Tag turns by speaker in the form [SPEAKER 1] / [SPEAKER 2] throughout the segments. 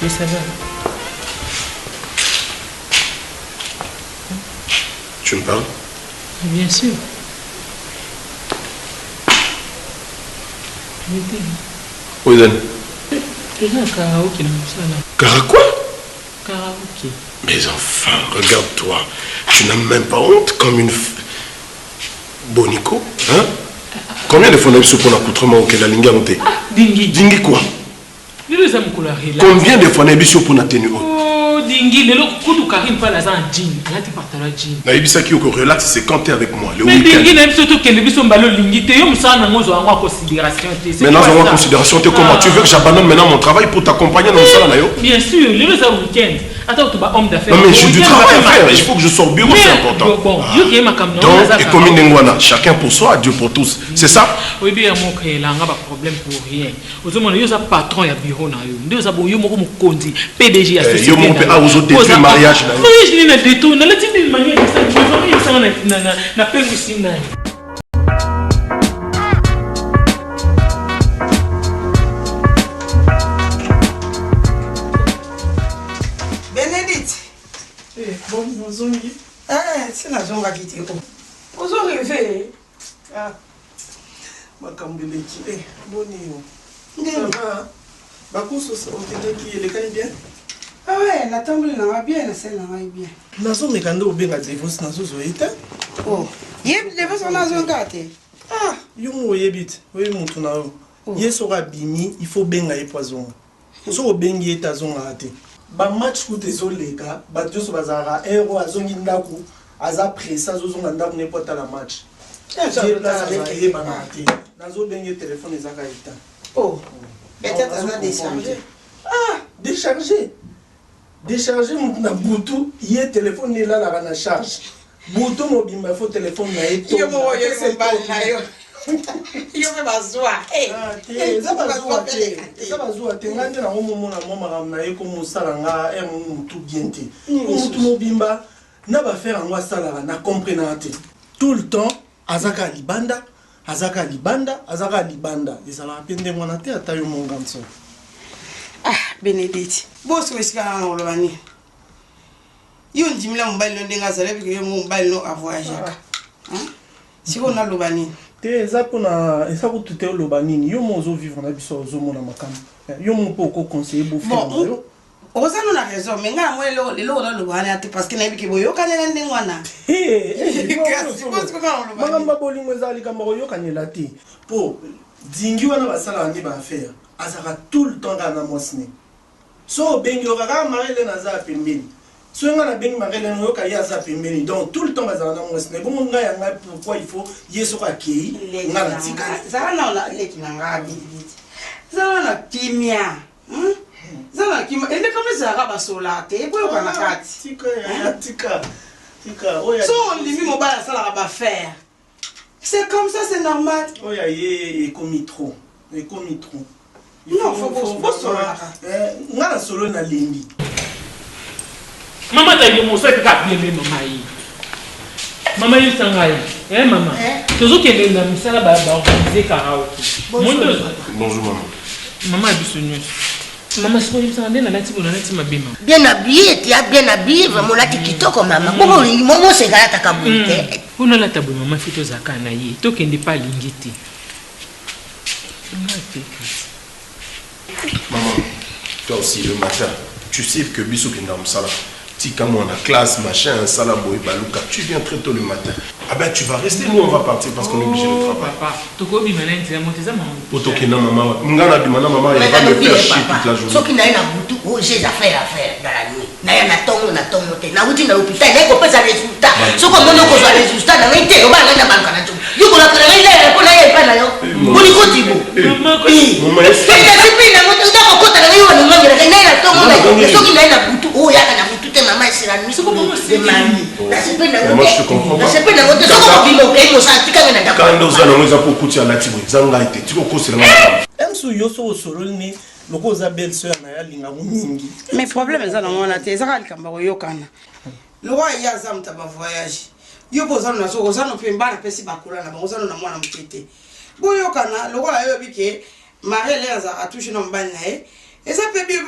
[SPEAKER 1] ça va.
[SPEAKER 2] Tu me parles?
[SPEAKER 1] Bien sûr.
[SPEAKER 2] Où est-elle?
[SPEAKER 1] Karaoke.
[SPEAKER 2] Kara quoi?
[SPEAKER 1] Karaoke.
[SPEAKER 2] Mais enfin, regarde-toi. Tu n'as même pas honte comme une... Bonico, hein? Combien de fois on a eu ce qu'on a accoutrement auquel la linga monté?
[SPEAKER 1] Dingi.
[SPEAKER 2] Dingi quoi? Combien de fois on a eu ce qu'on a tenu haut?
[SPEAKER 1] Dingi, le coup de Karim pas la jean. Là tu parles la jean.
[SPEAKER 2] Na ibisa qui au relax, c'est quand tu es avec moi. Le
[SPEAKER 1] mais
[SPEAKER 2] week-end.
[SPEAKER 1] Dingi n'aime surtout que les bisons ballon lingi. T'es un ça n'a pas en considération.
[SPEAKER 2] Maintenant, on va considération. Comment tu veux que j'abandonne maintenant mon travail pour t'accompagner dans ça là?
[SPEAKER 1] Bien sûr, le week-end. Attends, tu vas homme d'affaires.
[SPEAKER 2] Non mais j'ai du travail à faire. Il faut que je sois au bureau, c'est important.
[SPEAKER 1] Bon, Dieu qui est ma caméra.
[SPEAKER 2] Donc, et comme une chacun pour soi, Dieu pour tous. C'est ça?
[SPEAKER 1] Oui, bien, mon créé là, on a pas problème pour rien. Aux hommes, il y a un patron, il y a bureau, il y a un bureau, il y a un PDG, il y a un
[SPEAKER 2] il y a un autres détruits mariage.
[SPEAKER 1] Oui, je l'ai détruit. On a une manière de ça. Je vais faire ça. Aussi.
[SPEAKER 3] Bon, Zongi. Ah, c'est la zone qui était bon. Vous aurez fait. Ah. Ma cambeleki. Eh, bonio. Ça va? Bakuso, on te dit qu'il est bien. Ah ouais, la table là bien, la scène là bien. La zone est quand on bien à divorce, na zozo ita. Oh. Yep, divorce on a zone gâté. Ah, yo mo yebit. Oui, mon tuna. Yesora bimi, il faut bien aller poison. So bengi eta zone gâté. Ba match ku tezolega ba tioso bazara ero azongi ndaku aza pressa azozonga ndaku n'importe la match avec banati nazo bengi téléphone ezaka ita oh peut-être ça décharger ah décharger na butu ye téléphone ne la na charge butu mobimba fo téléphone na eto yo mo yo se bal na yo yo me bazwa ça bazwa te ngande na momo na mama na ye ko musala nga mutu biente mutu mobimba na ba faire ngwa sala na comprendre te tout le temps azaka libanda ezala pende mwana te ata yo monganso ah Benedict boss ko iska na olobani yo ndimila mbali no ndenga zala biko yo mbali no avoyager siko na lobani te eza pona eza kutute oloba nini yo mozo vivre na biso ozomona makambo yo mo po ko conseiller beau frère yo ozano na raison mais nga ngwe lelo na lobana te parce que na biki boyo kanela ndengwana magamba bolingo ezali kamba yo kanela te po dingi wana basala ndi ba affaire azaka tout le temps na mosne so bengi okaka marele na za pembeni so nga na bengi marele no yoka ya za pembeni donc tout le temps bazala na mosne bon nga ya nga pourquoi il faut yeso ka kei nga na tika za na la leki na ngabi za na kimia zala kima ende kama za ba solate boyo kana kati tika oya so limi mobala sala ba faire c'est comme ça c'est normal oya ye komi trop non faut sola ngana solo na lembi
[SPEAKER 1] mama ta yo mosa ka bien mama yi mama yi sangai mama tozo kende na misala ba organiser karaoke
[SPEAKER 2] bonjour
[SPEAKER 1] maman bisonyo maman siko yi sanga na lati bona lati mabima
[SPEAKER 4] bien habillé tu as bien habillé vraiment lati kitoko mama bongo momo se kala takabute
[SPEAKER 1] ona lata bo mama fito zakana yi to kende pa lingiti
[SPEAKER 2] maman toi aussi le matin tu sais que biso kenda msala tika moi na classe machin sala boy baluka tu viens très tôt le matin ah ben tu vas rester nous on va partir parce qu'on est obligé de travailler
[SPEAKER 1] papa toko bi malenti la monteza maman
[SPEAKER 2] otoki na maman ngana bi maman il va me faire chier toute la journée
[SPEAKER 4] soki na ina butu j'ai affaire dans la nuit na ya na tongo te na uti na hôpital na ko pesa résultat soko mono ko za résultat na ngite o ba ngana banka na tongo yuko la kana ile ko na ye pa na yo boni ko tibo
[SPEAKER 2] maman
[SPEAKER 4] na moto ndako kota na yo na ngana na tongo na soki na ina butu ya kana butu te maman c'est la nuit soko mono c'est mami
[SPEAKER 2] moi je te comprends pas
[SPEAKER 4] quand
[SPEAKER 2] nous allons nous apporter kuti alati zanga ite tiko kosi la
[SPEAKER 3] emsu yoso solo ni loko za belle sœur na ya linga mingi
[SPEAKER 5] mais problème eza na mwana te ezaka likamba koyokana lowa ya za mtaba voyage yo bozano na soko zano pe mbana pesi bakula na bozano na mwana mtete boyokana lokola yo bike marele za atouche na mbani na Et ça peut bien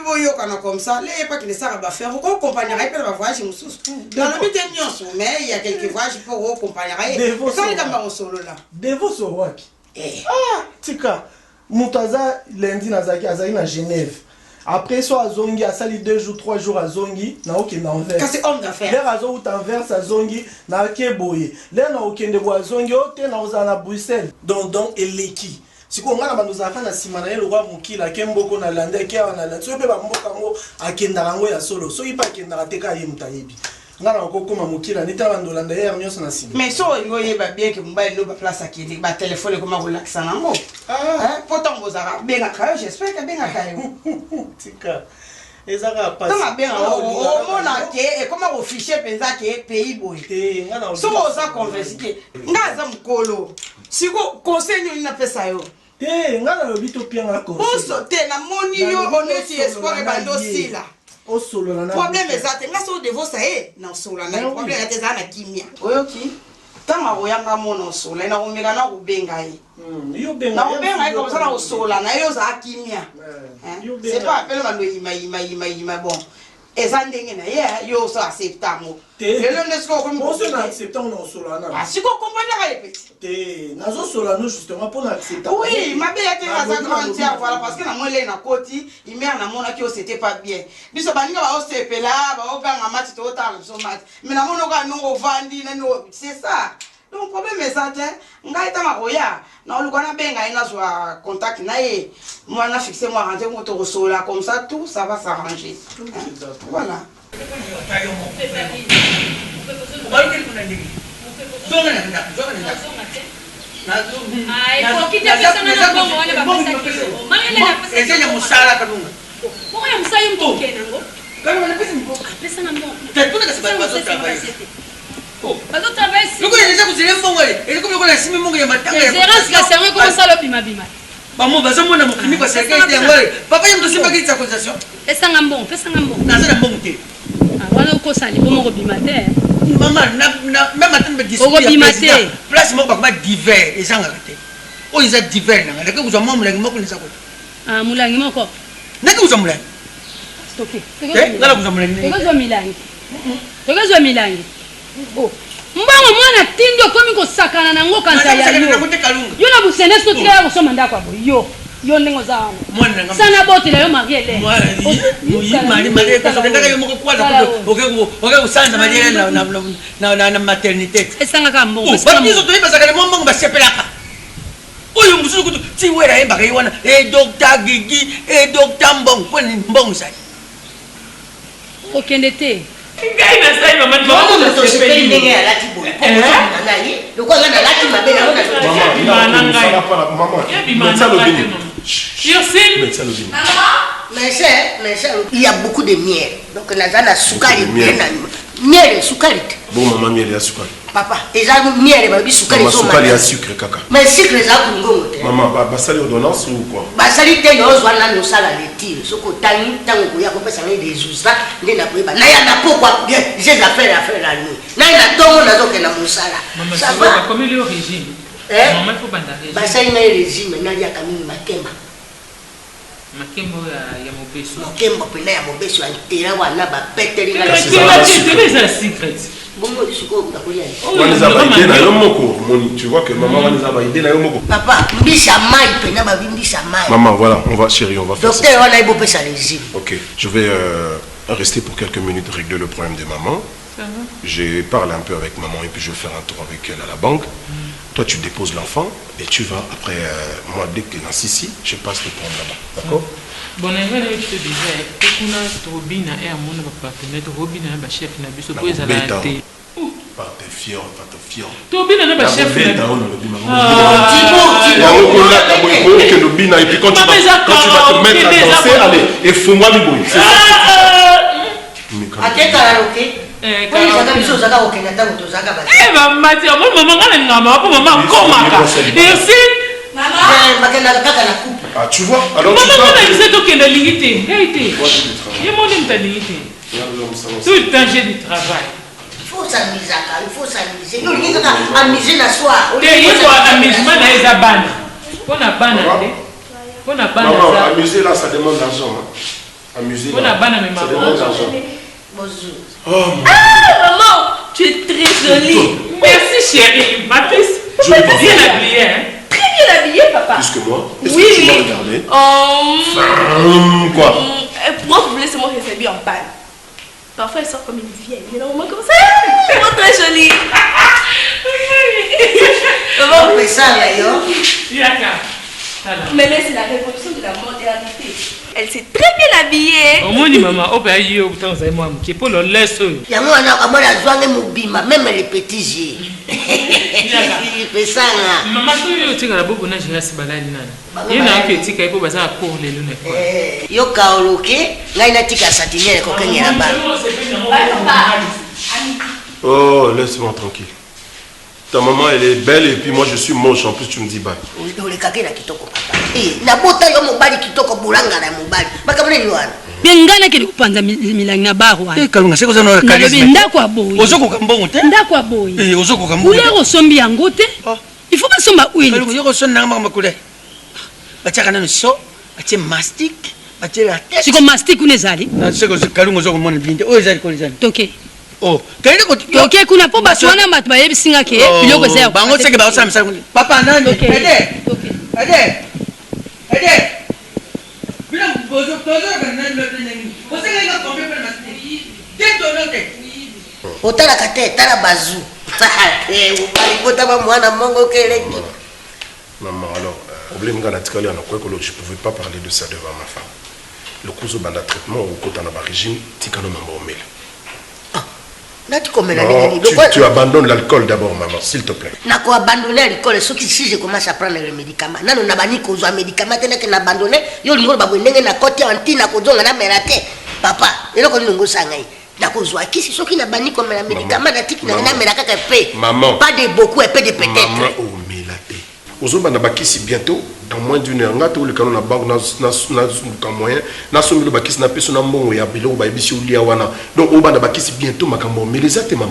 [SPEAKER 5] comme ça. Les pas que ça va faire. On accompagnerait pas voyage dans le but de mais il y a quelques voyages pour accompagner. Ça il comme au solo là.
[SPEAKER 3] Devo Sorwaki. Ah, tika. Mutaza lundi nazaki azali na Genève. Après soit à Zongi a sali 2 jours 3 jours à Zongi na okende Anvers.
[SPEAKER 5] C'est homme d'affaires.
[SPEAKER 3] L'air azo ou Anvers à Zongi na Keboye. L'air na okende boa Zongi ote na ozana Bruxelles. Donc eleki. Si on a nous affaires na simana le roi mukila kemboko na lande ke na lande so pe ba mboka ngo akenda rango ya solo so ipa kenda rateka ye mutayebi ngana ko koma mukila nita bando lande ya nyonso na simana
[SPEAKER 5] mais so ngoye ba bien que mobile no ba place akende ba téléphone ko ma relaxa nango pourtant vous ara benga kayo j'espère que benga kayo
[SPEAKER 3] tika ezaka pas
[SPEAKER 5] tama benga o mona ke e koma o fichier penza ke pays boy
[SPEAKER 3] ngana
[SPEAKER 5] so oza converser ngaza mkolo siko conseil na pesa yo
[SPEAKER 3] ngana lobi to pianga ko
[SPEAKER 5] oso te na moni yo onesi espoir bando sila
[SPEAKER 3] o solo na
[SPEAKER 5] problème ezate ngaso devo sa na solo na problème ate za na kimia oyoki tama oyanga mona solo na omeka na kubenga yi
[SPEAKER 3] yo benga
[SPEAKER 5] na kubenga comme ça na solo na yo za kimia c'est pas appel bando ima bon ezandenge na yo so acceptamo lelo nesko ko
[SPEAKER 3] mo so na acceptamo na solo na
[SPEAKER 5] asiko comprendre ka epeti
[SPEAKER 3] te nazo solo no justement pour accepter
[SPEAKER 5] oui ma belle était à sa grande tiers voilà parce que na moi là na koti il mère na mona ki o c'était pas bien biso baninga ba o sepela ba o banga mati to ta so mati mais na mona ka no vandi na no c'est ça donc problème est ça ngai ta maroya na oluka na benga ina zo contact na ye moi na fixer moi rendre moto resola comme ça tout ça va s'arranger voilà
[SPEAKER 4] Maman, même attendre me discuter. Place moi pas divers et sans arrêter. Oh ils sont divers là. D'accord vous avez moulin moi connais ça quoi.
[SPEAKER 6] Ah moulin moi quoi.
[SPEAKER 4] D'accord vous avez moulin.
[SPEAKER 6] Stocké.
[SPEAKER 4] Là vous avez moulin.
[SPEAKER 6] D'accord vous avez milang. D'accord vous avez milang. Oh. Mbanga mwana tindo komi ko sakana na ngoka nsa ya yo. Yo na busene so tia ko so manda kwa bo yo. Yo ndingo za wana. Sana bote la yo mariele.
[SPEAKER 4] Mari ka so ndaka yo moko kwala oke usanza mariele na maternité.
[SPEAKER 6] Esanga ka mbongo.
[SPEAKER 4] Ba biso to ibasa ka mbongo ba sepelaka. Oyo musuku kutu ti wera emba ka yiwana docteur Gigi docteur Mbongo ko ni mbongo sai.
[SPEAKER 6] Okende te.
[SPEAKER 1] Ngai na sai mama
[SPEAKER 4] to sepeli ndenge ya lati bo. Na ye. Loko ngana lati mabela ona. Il y a beaucoup de miel. Donc, la soukari. Miel, soukari.
[SPEAKER 2] Bon, maman, miel et soukari.
[SPEAKER 4] Papa, et ça, miel et soukari.
[SPEAKER 2] Soukari et sucre, caca.
[SPEAKER 4] Mais sucre, ça, vous
[SPEAKER 2] maman, ça, l'ordonnance ou quoi?
[SPEAKER 4] Ça, l'ordonnance, on a la lecture. Ce que tu as eu, tu as eu des choses. Tu as eu pourquoi j'ai affaire la nuit. Tu as eu
[SPEAKER 1] ça va. Comme il est au régime. Maman, il faut pas
[SPEAKER 4] bah ça il y a un régime maintenant il y a quand même makemba
[SPEAKER 1] ya mobeso
[SPEAKER 4] makemba pena ya mobeso antera wana ba peteri
[SPEAKER 1] la c'est ça secret
[SPEAKER 4] bongo disuko ndakolia
[SPEAKER 2] wana za ba idée na yo moko tu vois que maman wana za ba idée na yo moko
[SPEAKER 4] papa mbisa mai pena ba mbisa mai
[SPEAKER 2] maman voilà on va chérie on va faire ça
[SPEAKER 4] docteur wana ibo pesa régime.
[SPEAKER 2] OK je vais rester pour quelques minutes régler le problème de maman. Je parle un peu avec maman et puis je vais faire un tour avec elle à la banque. Toi, tu déposes l'enfant et tu vas après, moi, dès que tu es dans Sissi, je passe te prendre là-bas. D'accord?
[SPEAKER 1] Bon, je te disais, tu as Robina et mon partenaire, Robina est ma chef, na biso pour les alater.
[SPEAKER 2] Pas te fier, pas te fier.
[SPEAKER 1] Robina est ma chef.
[SPEAKER 2] Et puis quand tu vas te mettre à danser, allez, et fous-moi du bruit. C'est ça. Ah, tu vois, alors tu
[SPEAKER 1] tout le temps j'ai du travail.
[SPEAKER 4] Il faut s'amuser. Nous, il faut amuser la soirée.
[SPEAKER 1] Il faut amuser la soirée.
[SPEAKER 2] Maman, amuser là, ça demande de l'argent. Hein. Amuser là, ça demande de l'argent.
[SPEAKER 4] Bonjour.
[SPEAKER 2] Oh,
[SPEAKER 7] Maman, tu es très jolie.
[SPEAKER 1] Merci chérie, ma fils.
[SPEAKER 2] Je vais
[SPEAKER 1] bien habillée, hein.
[SPEAKER 7] Très bien habillée, papa.
[SPEAKER 2] Plus que moi. Est-ce
[SPEAKER 7] Oui,
[SPEAKER 2] que tu
[SPEAKER 7] oui.
[SPEAKER 2] m'as regardé quoi?
[SPEAKER 7] Pour vous laisser moi rester bien en panne. Parfois elle sort comme une vieille, mais normalement comme ça. Vraiment très jolie.
[SPEAKER 4] Maman, mais ça là, yo.
[SPEAKER 7] Mais c'est la révolution de la modernité. Elle s'est très bien habillée.
[SPEAKER 1] Au moins, maman, au pays, au temps, c'est moi qui peux le laisser.
[SPEAKER 4] Il y a moi, la joie Moubima, même les petits yeux. Il fait ça là.
[SPEAKER 1] Maman, tu as la boue, on a géré ce bagage. Il y a un petit qui est pour bazar pour les lunettes.
[SPEAKER 4] Yo kaoloke, ngaina tika satiniere kokenya la balle.
[SPEAKER 2] Oh, laisse-moi tranquille. Ta maman, elle est belle et puis moi, je suis moche. En plus, tu me dis bye.
[SPEAKER 4] Ule kake na kitoko papa. Na bota yo mobali kitoko bulanga na mobali. Baka mune niwana.
[SPEAKER 6] Bengana kile kupanza milangi na barwa.
[SPEAKER 8] Kalunga seko za no
[SPEAKER 6] karisma. Ndako aboyi.
[SPEAKER 8] Ozoko kambongo te?
[SPEAKER 6] Ndako aboyi.
[SPEAKER 8] Ozoko kambongo.
[SPEAKER 6] Ule osombi yango te. Il faut pas somba huile.
[SPEAKER 8] Kalunga yoko sonna ngama makule. Bachaka na so, bache mastic, bache la tête.
[SPEAKER 6] Siko mastic unezali.
[SPEAKER 8] Na seko kalunga ozoko mona binde. O ezali kolizani.
[SPEAKER 6] Toke.
[SPEAKER 8] Oh, kaile ko
[SPEAKER 6] toke kuna po baswana matu bayebisinga ke biloko za.
[SPEAKER 8] Bango tseke ba osama sa. Papa nani? Ede. Ede. Ede. Bila bozo kana nani nani. Oseka nga kombe pa mastic. Tento note.
[SPEAKER 4] Otala kate, tala bazu. Ubali bota ba mwana mongo keleki.
[SPEAKER 2] Maman, alors, problème quand je ne pouvais pas parler de ça devant ma femme. Le couso banda traitement au côté de régime, tikano mamomel. Tu abandonnes l'alcool d'abord, maman, s'il te plaît.
[SPEAKER 4] Je vais abandonner l'alcool, sauf que si je commence à prendre les médicaments. Je n'ai pas dit que je médicaments, je n'ai pas abandonné. Je n'ai pas abandonné, je n'ai pas abandonné. Papa, je n'ai pas abandonné.
[SPEAKER 2] Maman,
[SPEAKER 4] pas de beaucoup, et peu de peut-être.
[SPEAKER 2] Maman, oh, mais la paix. Aujourd'hui, on va bientôt, dans moins d'une heure, on a le canon, on a moyen, on a somme le bakis, on a fait son amour, et a bilo, on a bis ou liawana. Donc, on va bakis bientôt, ma cambo, mais les athées, maman.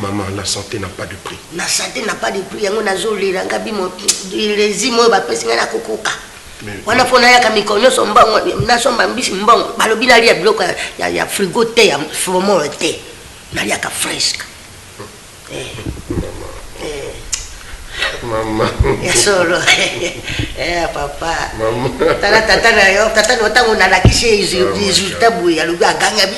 [SPEAKER 2] Maman, la santé n'a pas de prix.
[SPEAKER 4] La santé n'a pas de prix, on a zolé, on a bimo, les imos, on va passer à la cococa. Wana fona ya kamikono so mbongo na so mbisi mbongo balobi na lia bloka ya frigo te ya fromo te na lia ka fresque
[SPEAKER 2] Maman
[SPEAKER 4] ya solo papa maman tata na yo tata no tango na lakise résultat buya luga ganga bi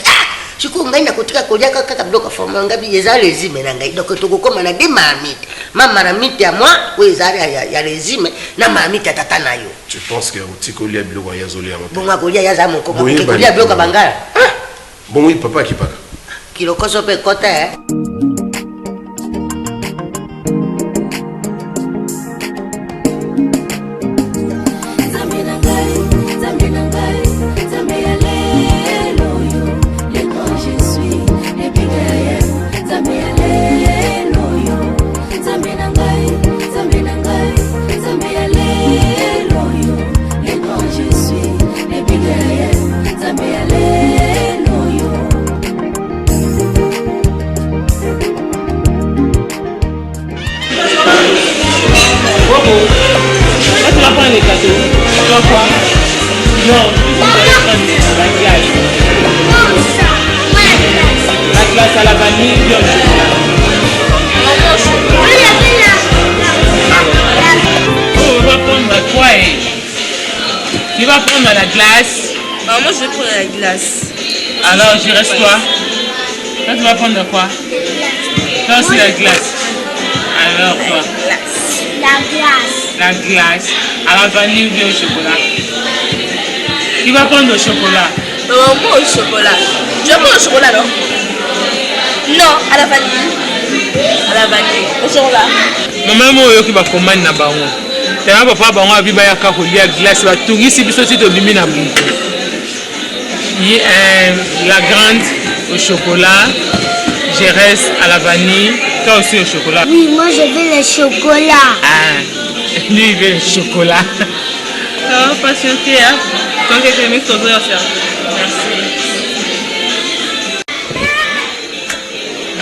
[SPEAKER 4] Chiko ngai na kotika kolia kaka bloka forma ngabi eza résime na ngai donc to kokoma na de mamite mama na mite ya moi ou eza ya résime na mamite tata na yo.
[SPEAKER 2] Tu penses que otikolia bloka ya zoli ya moto
[SPEAKER 4] bonga kolia ya za moko kolia bloka bangala
[SPEAKER 2] bon oui papa qui paka
[SPEAKER 4] kiloko so pe kota
[SPEAKER 1] Les gâteaux. Tu vois quoi? Non, la glace à la vanille, bien on va prendre quoi? Tu vas prendre la glace?
[SPEAKER 7] Moi je vais prendre la glace.
[SPEAKER 1] Alors je reste quoi? Toi tu vas prendre quoi? Toi aussi la glace. Alors toi?
[SPEAKER 9] La glace.
[SPEAKER 1] La glace à la vanille ou au chocolat. Qui va prendre le chocolat?
[SPEAKER 7] Moi au chocolat. Tu vas prendre le chocolat non? Non, à la vanille. À la vanille. Au chocolat.
[SPEAKER 1] Maman moi qui va commander na bango. Tellement papa bango abi ba ya ka ko lia glace ba tungisi biso ti to bimi na buku. La grande au chocolat. Je reste à la vanille. Toi aussi au chocolat.
[SPEAKER 9] Oui, moi je veux le chocolat.
[SPEAKER 1] Ah. Lui, il veut le chocolat.
[SPEAKER 7] Ça va patienter, hein? Quand quelqu'un met ton verre, ça.
[SPEAKER 1] Merci.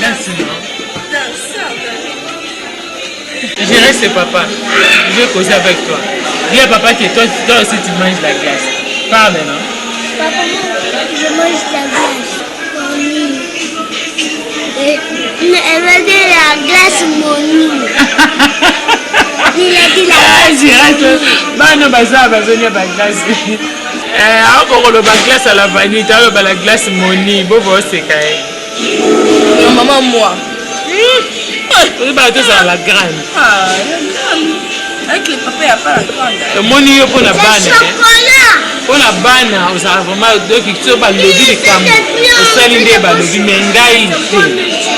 [SPEAKER 1] Danse, non?
[SPEAKER 7] Danse.
[SPEAKER 1] Je reste papa. Je vais causer avec toi. Dis à papa que toi aussi tu manges la glace. Parle maintenant.
[SPEAKER 9] Papa, je mange la glace. Elle m'a dit la glace Moni. Il a dit la glace.
[SPEAKER 1] Bana baza bazonia ba glace. Encore le glace à la vanille, t'as la glace Moni. Bobo c'est kai.
[SPEAKER 7] Maman moi.
[SPEAKER 1] Tu vas tout ça la grande.
[SPEAKER 7] Ah, avec le papa, il n'y a pas la grande.
[SPEAKER 1] Le Moni pour la banane.
[SPEAKER 9] Chocolat.
[SPEAKER 1] Pour la banane, on a vraiment deux pictures par le lobby de cam. Le salindé par le lobby mengai.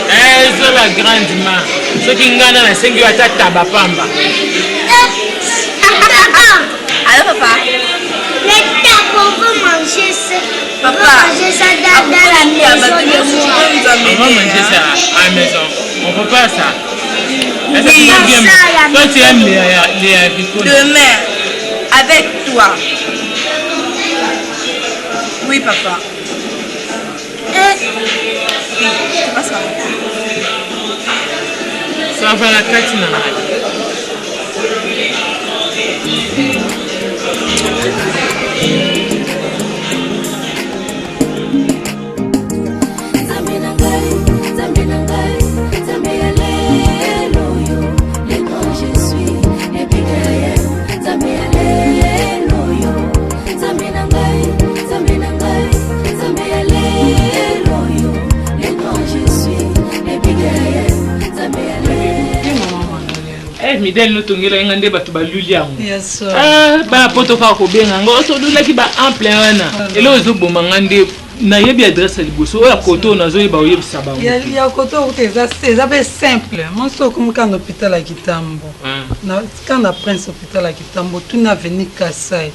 [SPEAKER 1] C'est la grande main. Ce qui gagne la 5 à tata pamba.
[SPEAKER 7] Alors papa.
[SPEAKER 9] Mais t'as on peut manger ça.
[SPEAKER 7] Papa.
[SPEAKER 9] Manger ça dans la maison.
[SPEAKER 1] On va manger ça à la maison. On peut pas ça.
[SPEAKER 7] Oui,
[SPEAKER 1] toi tu aimes les haricots.
[SPEAKER 7] Demain, avec toi. Oui, papa. C'est pas ça.
[SPEAKER 1] Ça va la catine. Midel no tongela ngande batu baluli yango.
[SPEAKER 3] Yes sir.
[SPEAKER 1] Ba poto fa ko benga ngo to lula ki ba ample wana. Elo zo boma ngande na yebi adresse liboso ya koto na zo yeba oyebi sababa.
[SPEAKER 3] Ya koto uteza c'est simple. Moi so comme quand hôpital à Kitambo. Na quand na prince hôpital à Kitambo tout na venu Kasai.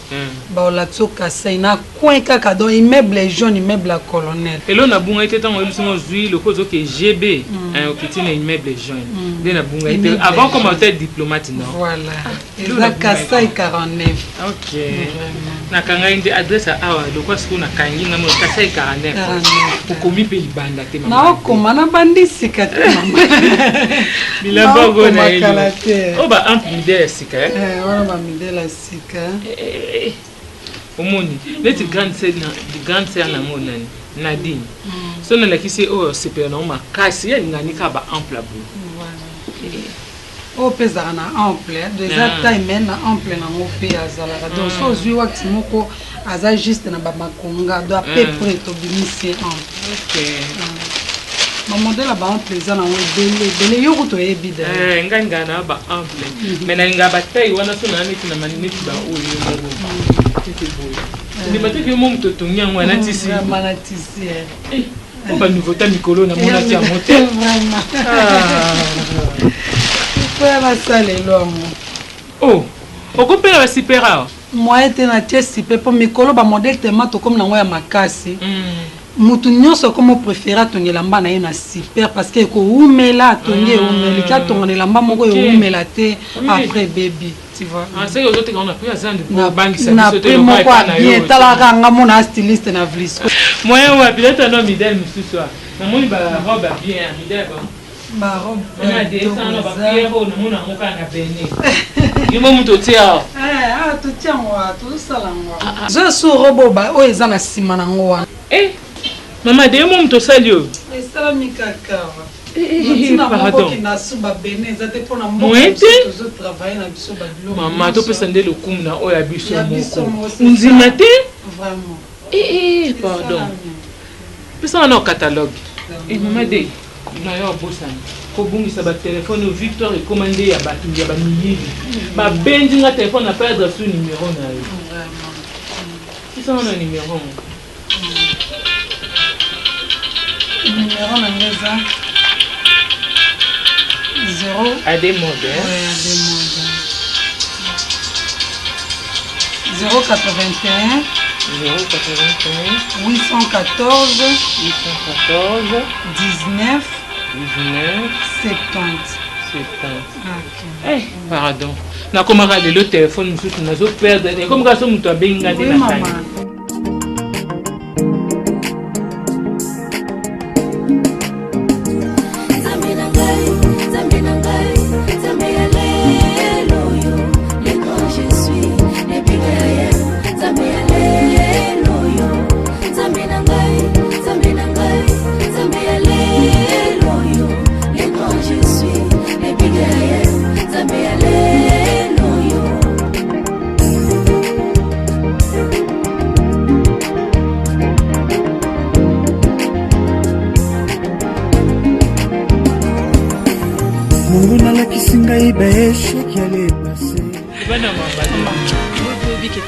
[SPEAKER 3] Ba olatso Kasai na coin kaka don immeuble jaune immeuble colonel.
[SPEAKER 1] Elo na bunga ite tango yebi singo zui le kozo ke GB un petit na immeuble jaune. De na bunga ite avant comme hôtel diplomate non.
[SPEAKER 3] Voilà. Eza Kasai 49.
[SPEAKER 1] OK. Na kanga inde adresse awa le quoi ce qu'on a kangi na mo Kasai 49. Okomi pe libanda te mama.
[SPEAKER 3] Na okoma na bandisi kate mama.
[SPEAKER 1] Bilamba go na ele. Oba ample midela sika.
[SPEAKER 3] Wana ba midela sika.
[SPEAKER 1] Omoni, leti grande sœur na ngona Nadine. So na lakisi o super na ma kasi ya ngani ka ba ample bu.
[SPEAKER 3] O pesa na ample, déjà taille men na ample na ngo pe azala. Donc so zui wakati moko aza juste na ba makonga do à peu près to binisi ample.
[SPEAKER 1] OK.
[SPEAKER 3] Ma modèle ba ample za na ngo bele yo to ebida.
[SPEAKER 1] Nganga na ba ample. Mena ngaba taille wana so na neti na maniti ba o yo ngo. Tete boy. Ni mateki mo mtoto nyangwa na tisi.
[SPEAKER 3] Mana tisi.
[SPEAKER 1] On va nous voter Mikolo na mona tia motel. Oh, okopela ba sipera.
[SPEAKER 3] Moi ete na tia sipe po mikolo ba modèle tellement to comme na ngo ya makasi. Mutu nyonso comme préféra tongela mba na ye na super parce que ko umela tonge umeli ka tongela mba moko yo umela te après baby. Tu vois.
[SPEAKER 1] Ah, c'est aux autres qu'on a pris à Zand
[SPEAKER 3] na
[SPEAKER 1] banque ça
[SPEAKER 3] na primo kwa bien talaka nga mona styliste na vlisco.
[SPEAKER 1] Moi on peut être un midel monsieur soir. Na moni ba robe bien midel ba.
[SPEAKER 3] Ba robe.
[SPEAKER 1] Na de ça na ba pierre na mona moka na bene. Yimo muto tia.
[SPEAKER 3] Tu tiens moi, tout ça là moi. Je suis robo ba o eza na sima na ngo wana.
[SPEAKER 1] Maman de mo muto salio.
[SPEAKER 3] Esa mi kaka.
[SPEAKER 1] Pardon. Maman, tu peux sender le coup na oya biso moko. Unzima te?
[SPEAKER 3] Vraiment.
[SPEAKER 1] Pardon. Puis on a un catalogue. Et maman de na yo bosana. Ko bungisa ba téléphone au Victor et commander ya ba milliers. Ba benji nga téléphone na perdre son numéro na yo.
[SPEAKER 3] Vraiment.
[SPEAKER 1] Puis on a un numéro.
[SPEAKER 3] Numéro na ngeza. 0
[SPEAKER 1] à des modes.
[SPEAKER 3] Ouais, à des modes. 081 814 19 70.
[SPEAKER 1] Eh, pardon. Na comment regarder le téléphone, nous nous avons perdu. Comme quand nous avons bien gardé la famille.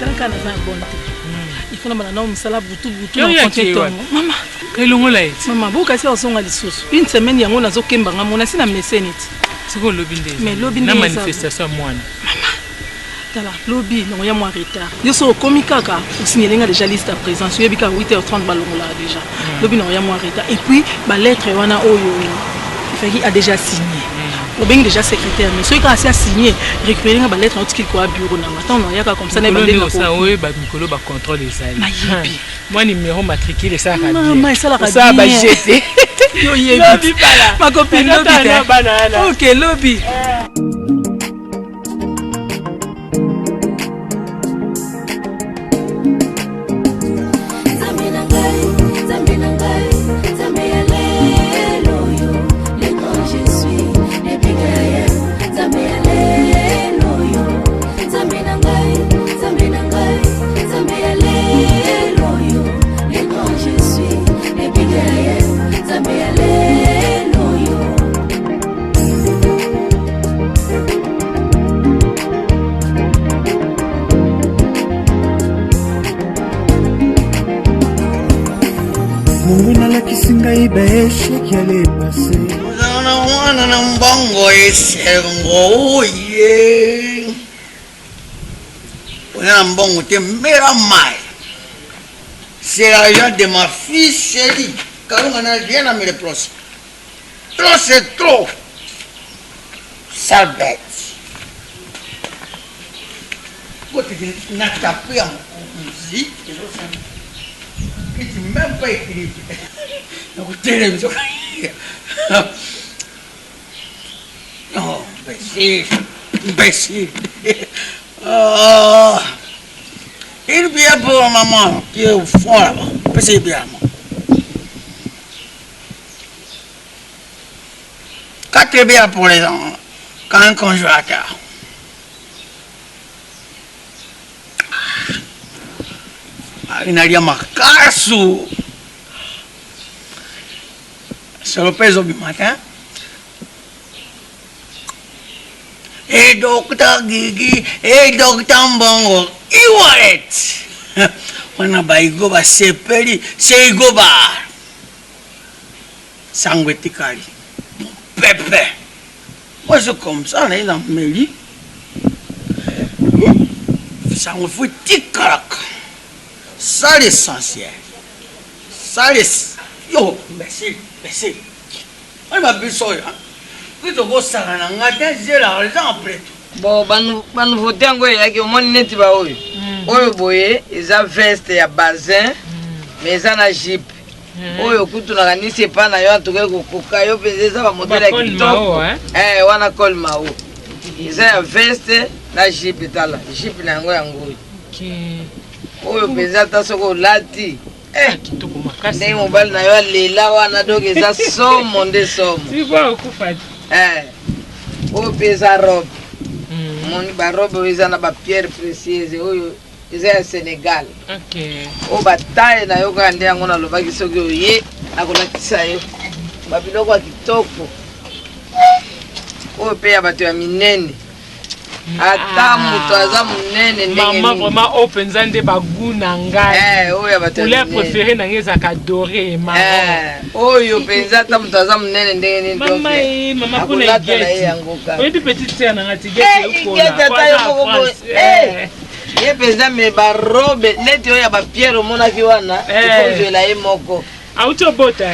[SPEAKER 3] talaka na za bonne. Il faut na bana na musala butu
[SPEAKER 1] na
[SPEAKER 3] compter ton. Mama,
[SPEAKER 1] elongola eti.
[SPEAKER 3] Mama, boka si osonga lisusu. Une semaine yango nazokemba ngamo na sina meseniti.
[SPEAKER 1] Siko lobi ndezi.
[SPEAKER 3] Mais lobi
[SPEAKER 1] na manifestation mwana.
[SPEAKER 3] Mama. Tala, lobi non ya moi retard. Yo so komi kaka, o signaler déjà liste à présence. Yo bika 8h30 balongola déjà. Lobi non ya moi retard. Et puis ba lettre wana oyo il a déjà signé. Ou bien déjà secrétaire, mais ceux qui ont signé, récupérer la lettre dans le bureau. Maintenant, on y a comme ça.
[SPEAKER 1] Oui, Mikolo va contrôler les ailes. Moi, numéro matricule, ça va.
[SPEAKER 3] Maman, ça la
[SPEAKER 1] ça va jeter.
[SPEAKER 3] Lobby, ma copine, lobby. Ok, lobby.
[SPEAKER 10] C'est l'argent de ma fille chérie. Car on n'a rien à me reprocher. Trop, c'est trop. Sale bête. Quand tu n'as tapé en musique, tu n'as même pas écrit. Donc, télévision. Non, imbécile. Imbécile. Il vient pour maman qui est au fond là-bas. C'est bien. Quand tu es bien pour les enfants, quand un congélateur. Il n'a rien marqué. C'est le peso du matin. Et docteur Gigi, et docteur Mbongo, Iwaret. On a baïgo, ba sepeli, c'est Igoba. Sangwetikali. Mon pépé. Moi, c'est comme ça, on est dans le mairie. Ça me fout tic-carac. Ça, l'essentiel. Ça, l'essentiel. Yo, merci, merci. On m'a vu ça, hein.
[SPEAKER 11] Bon, banu vote yango yaki omoni neti ba oyo. Oyo boye eza veste ya bazin, mais eza na jupe. Oyo kutu na kanisi pa na yo atoke kokoka yo peze eza ba modele ya kitoko. Wana col mao. Eza ya veste na jupe tala. Jupe na yango. Oyo peze ata soko lati.
[SPEAKER 1] Kitoko makasi.
[SPEAKER 11] Ndenge mobali na yo lela wana donc eza somo nde somo.
[SPEAKER 1] Tu vois okufati.
[SPEAKER 11] Oyo pesa robe. Moni ba robe eza na ba pierre précieuse oyo eza ya Sénégal.
[SPEAKER 1] Okay.
[SPEAKER 11] O bataille na yo ka nde yango na lobaki soki oye akolakisa yo. Ba biloko ya kitoko. Oyo pe ya bato ya minene. Ata muto aza munene ndenge nini.
[SPEAKER 1] Maman vraiment openza nde baguna ngai.
[SPEAKER 11] Oyo bato ya
[SPEAKER 1] couleur préférée na ngeza ka doré marron.
[SPEAKER 11] Oyo penza ata muto aza munene ndenge nini.
[SPEAKER 1] Mama kuna igeti. Oyo petite sœur na ngati igeti uko.
[SPEAKER 11] Igeti ata yo moko. Ye penza me ba robe neti oyo ya ba pierre omonaki wana. Ekozwela ye moko.
[SPEAKER 1] Auto bota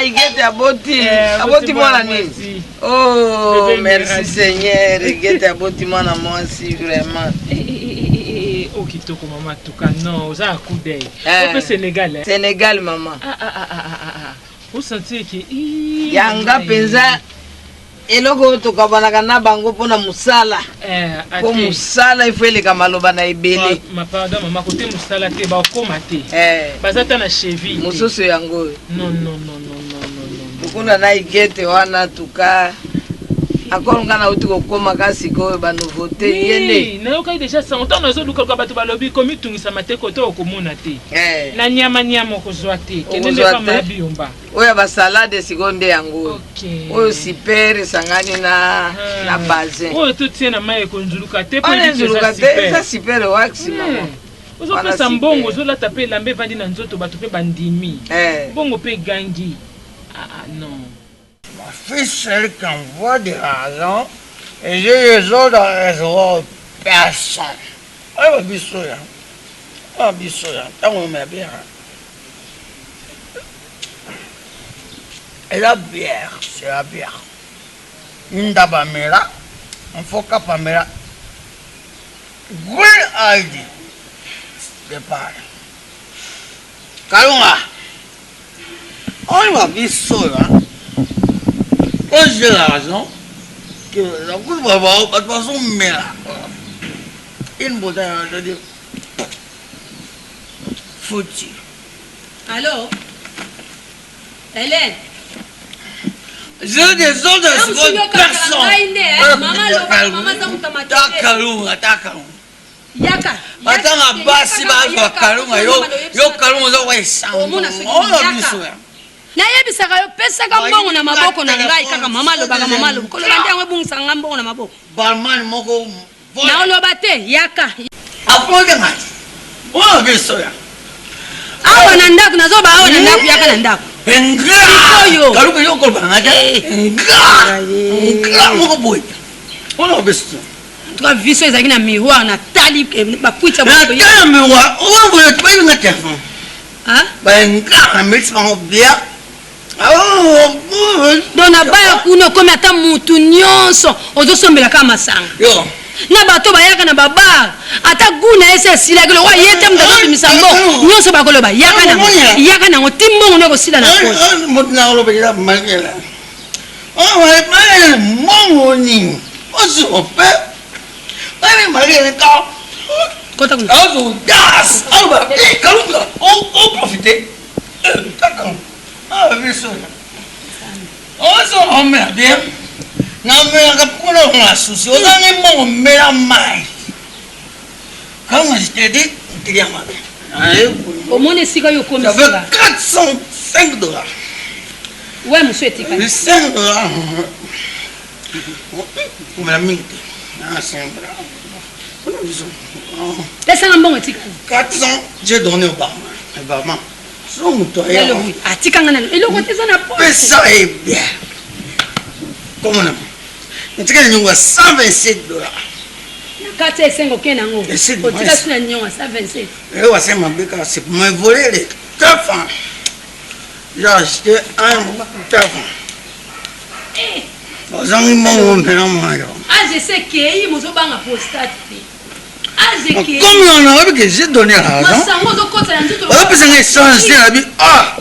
[SPEAKER 11] igete aboti. Aboti mwana nini? Oh, merci Seigneur. Igete aboti mwana mwasi vraiment.
[SPEAKER 1] Oh, kitoko maman tuka non, oza un coup d'œil. Au Sénégal.
[SPEAKER 11] Sénégal maman.
[SPEAKER 1] Vous sentez que
[SPEAKER 11] yanga penza eloko tokabanaka na bango pona musala. Po musala il faut eleka maloba na ebele.
[SPEAKER 1] Ma pardon maman côté musala te ba komate. Bazata na cheville.
[SPEAKER 11] Mususu yango.
[SPEAKER 1] Non.
[SPEAKER 11] Kuna na igete wana tuka akolonga na uti kokoma kasi ko ba nouveauté yende
[SPEAKER 1] na yokai déjà santo na zo luka ba to balobi komi tungisa mateko to okomona te na nyama kozwa te kenende pa mabi yomba
[SPEAKER 11] oya ba salade sikonde yango oyo super sangani na bazin
[SPEAKER 1] oyo to tie na mai konzuluka te
[SPEAKER 11] po nzuluka te ça super wax mama
[SPEAKER 1] ozopesa mbongo ozolata pe lambe vandi na nzoto bato pe bandimi bongo pe gangi non.
[SPEAKER 10] Ma fille, celle qui envoie de l'argent, et j'ai les autres à recevoir personne. Elle va bisouiller. Elle va bisouiller. Tant qu'on met bien. Et la bière, c'est la bière. Une dabamera, un faux capamera. Great idea. C'est pareil. Kalunga. On va bisouiller. Quand j'ai l'argent, que la coupe va voir, de toute façon, mais là, une bouteille, je dis, faut-il.
[SPEAKER 6] Allô? Hélène?
[SPEAKER 10] J'ai des autres personnes. Maman, ta
[SPEAKER 6] Yaka.
[SPEAKER 10] Attends, basi ba kalunga yo kalunga zo wa isango. Oh biso.
[SPEAKER 6] Na yebisaka yo pesaka mbongo na maboko na ngai kaka mama lobaka mama lobo koloba ndango ebungisa nga mbongo na maboko
[SPEAKER 10] barman moko
[SPEAKER 6] na oloba te yaka
[SPEAKER 10] apoke ngati o biso ya
[SPEAKER 6] awa na ndako nazoba awa na ndako yaka na ndako
[SPEAKER 10] enga kaluka yo koloba ngati enga moko boy ono biso
[SPEAKER 6] toi viso ezaki na miroir na tali bakwitsa
[SPEAKER 10] boko ya miroir o boyo tbayi ngati afon
[SPEAKER 6] ah
[SPEAKER 10] enga mix bango bien.
[SPEAKER 6] Donc na baya kuno komi ata mutu nyonso ozosombela kaka masanga na bato bayaka na babar ata guna ese esilaki lokwa ye te mutu azobimisa mbongo nyonso bakoloba yaka nango ti mbongo nde ekosila na posi
[SPEAKER 10] motu nakolobekela makela mbongo nini ozope ayi makele ka ozodas aloba kalunga oprofite takang ah biso ozo emmerdé na mera pour la souci on a les mots mera mai comment je te dis diamant
[SPEAKER 6] au moins si yo comme
[SPEAKER 10] ça fait $405
[SPEAKER 6] ouais monsieur etika
[SPEAKER 10] $5 on va minute ah $5
[SPEAKER 6] laisse un bon etika
[SPEAKER 10] 400 j'ai donné au barman ça est bien. Comment on a $127. C'est pour me voler les téléphone. J'ai acheté un téléphone.
[SPEAKER 6] Je sais qu'il y a un postat.
[SPEAKER 10] Comme on a vu que j'ai donné l'argent, on a besoin de changer la vie. Ah!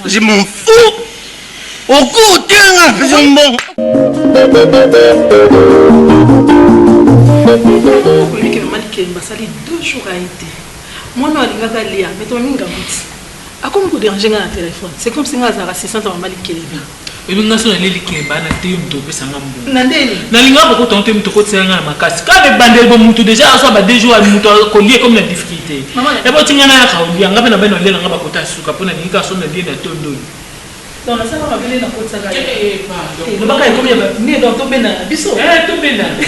[SPEAKER 10] Je m'en fous. Au coup, tu as besoin bon.
[SPEAKER 3] Moi, non, il va aller, mais toi, il a comme vous dérangez dans le téléphone. C'est comme si on avait 600 ans à
[SPEAKER 1] ebinga so na leli kemba na te mto pesa ngambo
[SPEAKER 3] nandeni
[SPEAKER 1] na linga boko tonte mto ko tsenga na makasi ka be bandel bo mtu déjà aso ba deux jours à mto ko lié comme la difficulté e bo tinga na ka ulia ngabe na beno lela ngaba kota suka pona ninga so na lié na tondo
[SPEAKER 3] donc na sala ba vele na kota ga pardon no baka ko ni donc to bena biso
[SPEAKER 1] to bena ni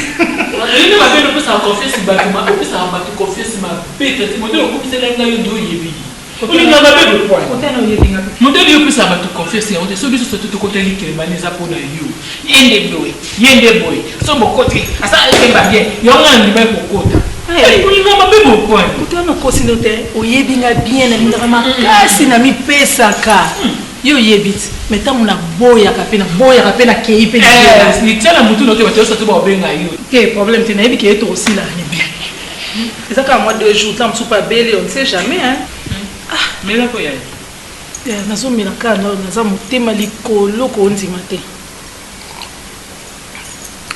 [SPEAKER 1] ba beno pesa confiance ba ma pesa ba confiance ma pete mo de ko pesa nga yo ndo yebi olinga ba bebe point
[SPEAKER 3] otana oyebinga
[SPEAKER 1] modeli yo pesa ba to confesse on te so biso to côté likelmaneza pona yo yende boy so bokoti asa ekemba bien yo ngandi ba kokota olinga ba bebe point
[SPEAKER 3] otana ko sinote oyebinga bien na linga makasi na mi pesa ka yo yebit metamu na boya kapena kei pe
[SPEAKER 1] ni tela mutu no te ba to ba obenga yo
[SPEAKER 3] ke problème te na yebi ke to aussi là ni bien ça ka moi 2 jours tam soupa belle on ne sait jamais hein.
[SPEAKER 1] Mais là quoi y a
[SPEAKER 3] nazo milaka naza motema likolo ko ndima te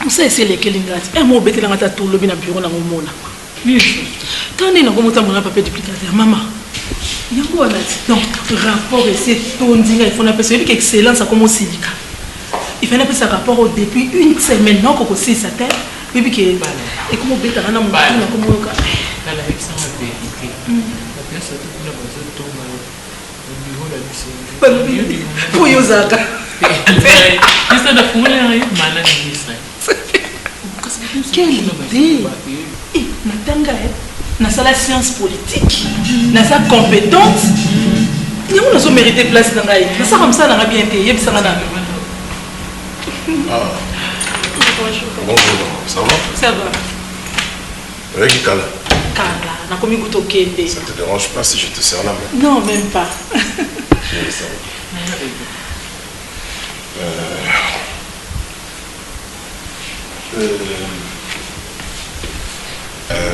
[SPEAKER 3] musa esele kelingati mo betela ngata tolobi na bureau na ngomona tani na ngomota mona papier duplicateur mama yango wana donc rapport ese tondinga il faut na pesa que excellence a comme silika il faut na pesa rapport depuis une semaine non ko c'est ça terre bibi que et comment beta na mon na comment ka
[SPEAKER 1] na la excellence de la pièce tout na bazo to ma au niveau la mission
[SPEAKER 3] pour yozaka
[SPEAKER 1] c'est da fumule mana ni ça
[SPEAKER 3] quelle idée et natanga na la science politique na sa compétence il y a on a mérité place dans ngai ça comme ça na bien payé ça na
[SPEAKER 2] bonjour ça va
[SPEAKER 3] ça va
[SPEAKER 2] avec Kala
[SPEAKER 3] na komi kuto kende
[SPEAKER 2] ça te dérange pas si je te serre la main
[SPEAKER 3] non même pas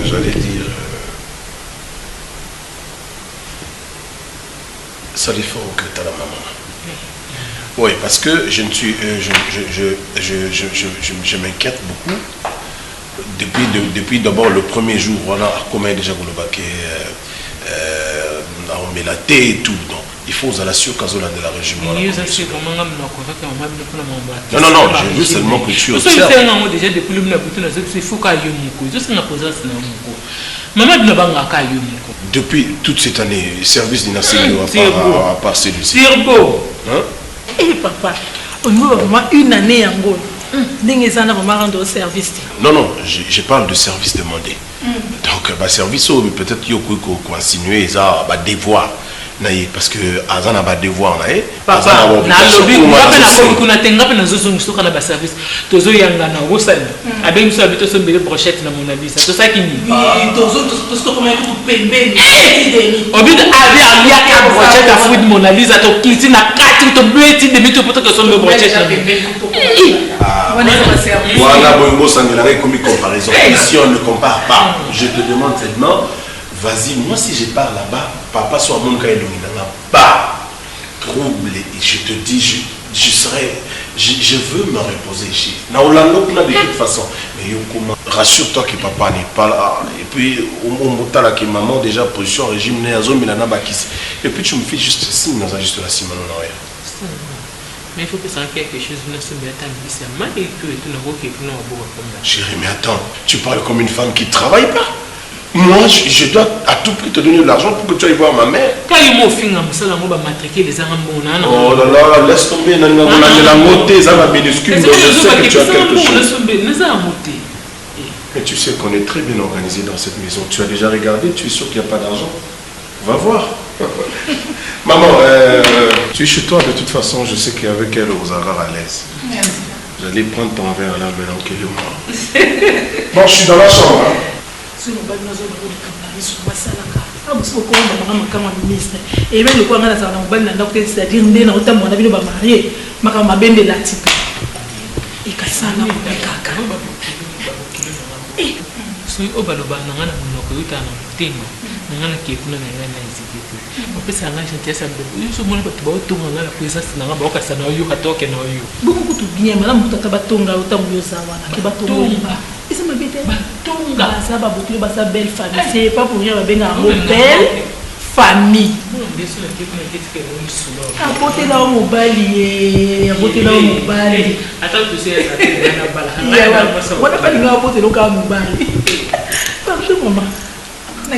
[SPEAKER 2] j'allais dire ça lui faut que tu as la maman. Oui, parce que je m'inquiète beaucoup. Depuis d'abord le premier jour, voilà, comment déjà vous on met la tête et tout. Donc, il faut vous assurer qu'à de la région. Non, je veux seulement que tu observes. Depuis toute cette année, le service d'Inassegno à part celui-ci.
[SPEAKER 3] Eh papa, on a vraiment une année en gros.
[SPEAKER 2] Non, je parle de service demandé. Donc, service, peut-être qu'il y a insinué ça, devoir. Parce que Azan a des devoirs.
[SPEAKER 1] Papa, na lobby, kuna tenga pe na zozo soka na ba service. Tozo yanga na wosana. Avec so habito so mbele brochette na mon avis. Ça ça qui ni.
[SPEAKER 3] Tozo to comment tout pembe.
[SPEAKER 1] Obide avait alia ka brochette à food mon avis à to kiti na kati to beti de mito poto que so mbele brochette na pembe.
[SPEAKER 2] Voilà bongo sangela comme comparaison. Si on ne compare pas, je te demande seulement vas-y, moi si je pars là-bas, papa soit mon cas et pas troublé. Et je te dis, je veux me reposer ici. De toute façon. Mais rassure-toi que papa n'est pas là. Et puis, au là que maman déjà position régime et puis tu me fais juste signe dans un juste la Simon.
[SPEAKER 1] Mais il faut que ça quelque chose
[SPEAKER 2] Chérie, mais attends, tu parles comme une femme qui ne travaille pas. Moi, je dois à tout prix te donner de l'argent pour que tu ailles voir ma mère.
[SPEAKER 1] Quand il m'a fait les
[SPEAKER 2] oh là là, laisse tomber. La montée, ça va minuscule. Je sais que tu as quelque chose. Mais tu sais qu'on est très bien organisé dans cette maison. Tu as déjà regardé, tu es sûr qu'il n'y a pas d'argent. Va voir. Maman, tu es chez toi de toute façon. Je sais qu'avec elle, vous allez à l'aise. J'allais prendre ton verre là maintenant qu'elle est moi. Bon, je suis dans la chambre. Hein.
[SPEAKER 3] Et même le quoi c'est-à-dire marié ça va beaucoup de belle famille. C'est pas pour rien que belle famille. Apportez là au mobile, apportez là au mobile.
[SPEAKER 1] Attends, tu sais,
[SPEAKER 3] on n'a pas dit apporter là au mobile. Pardon maman. N'a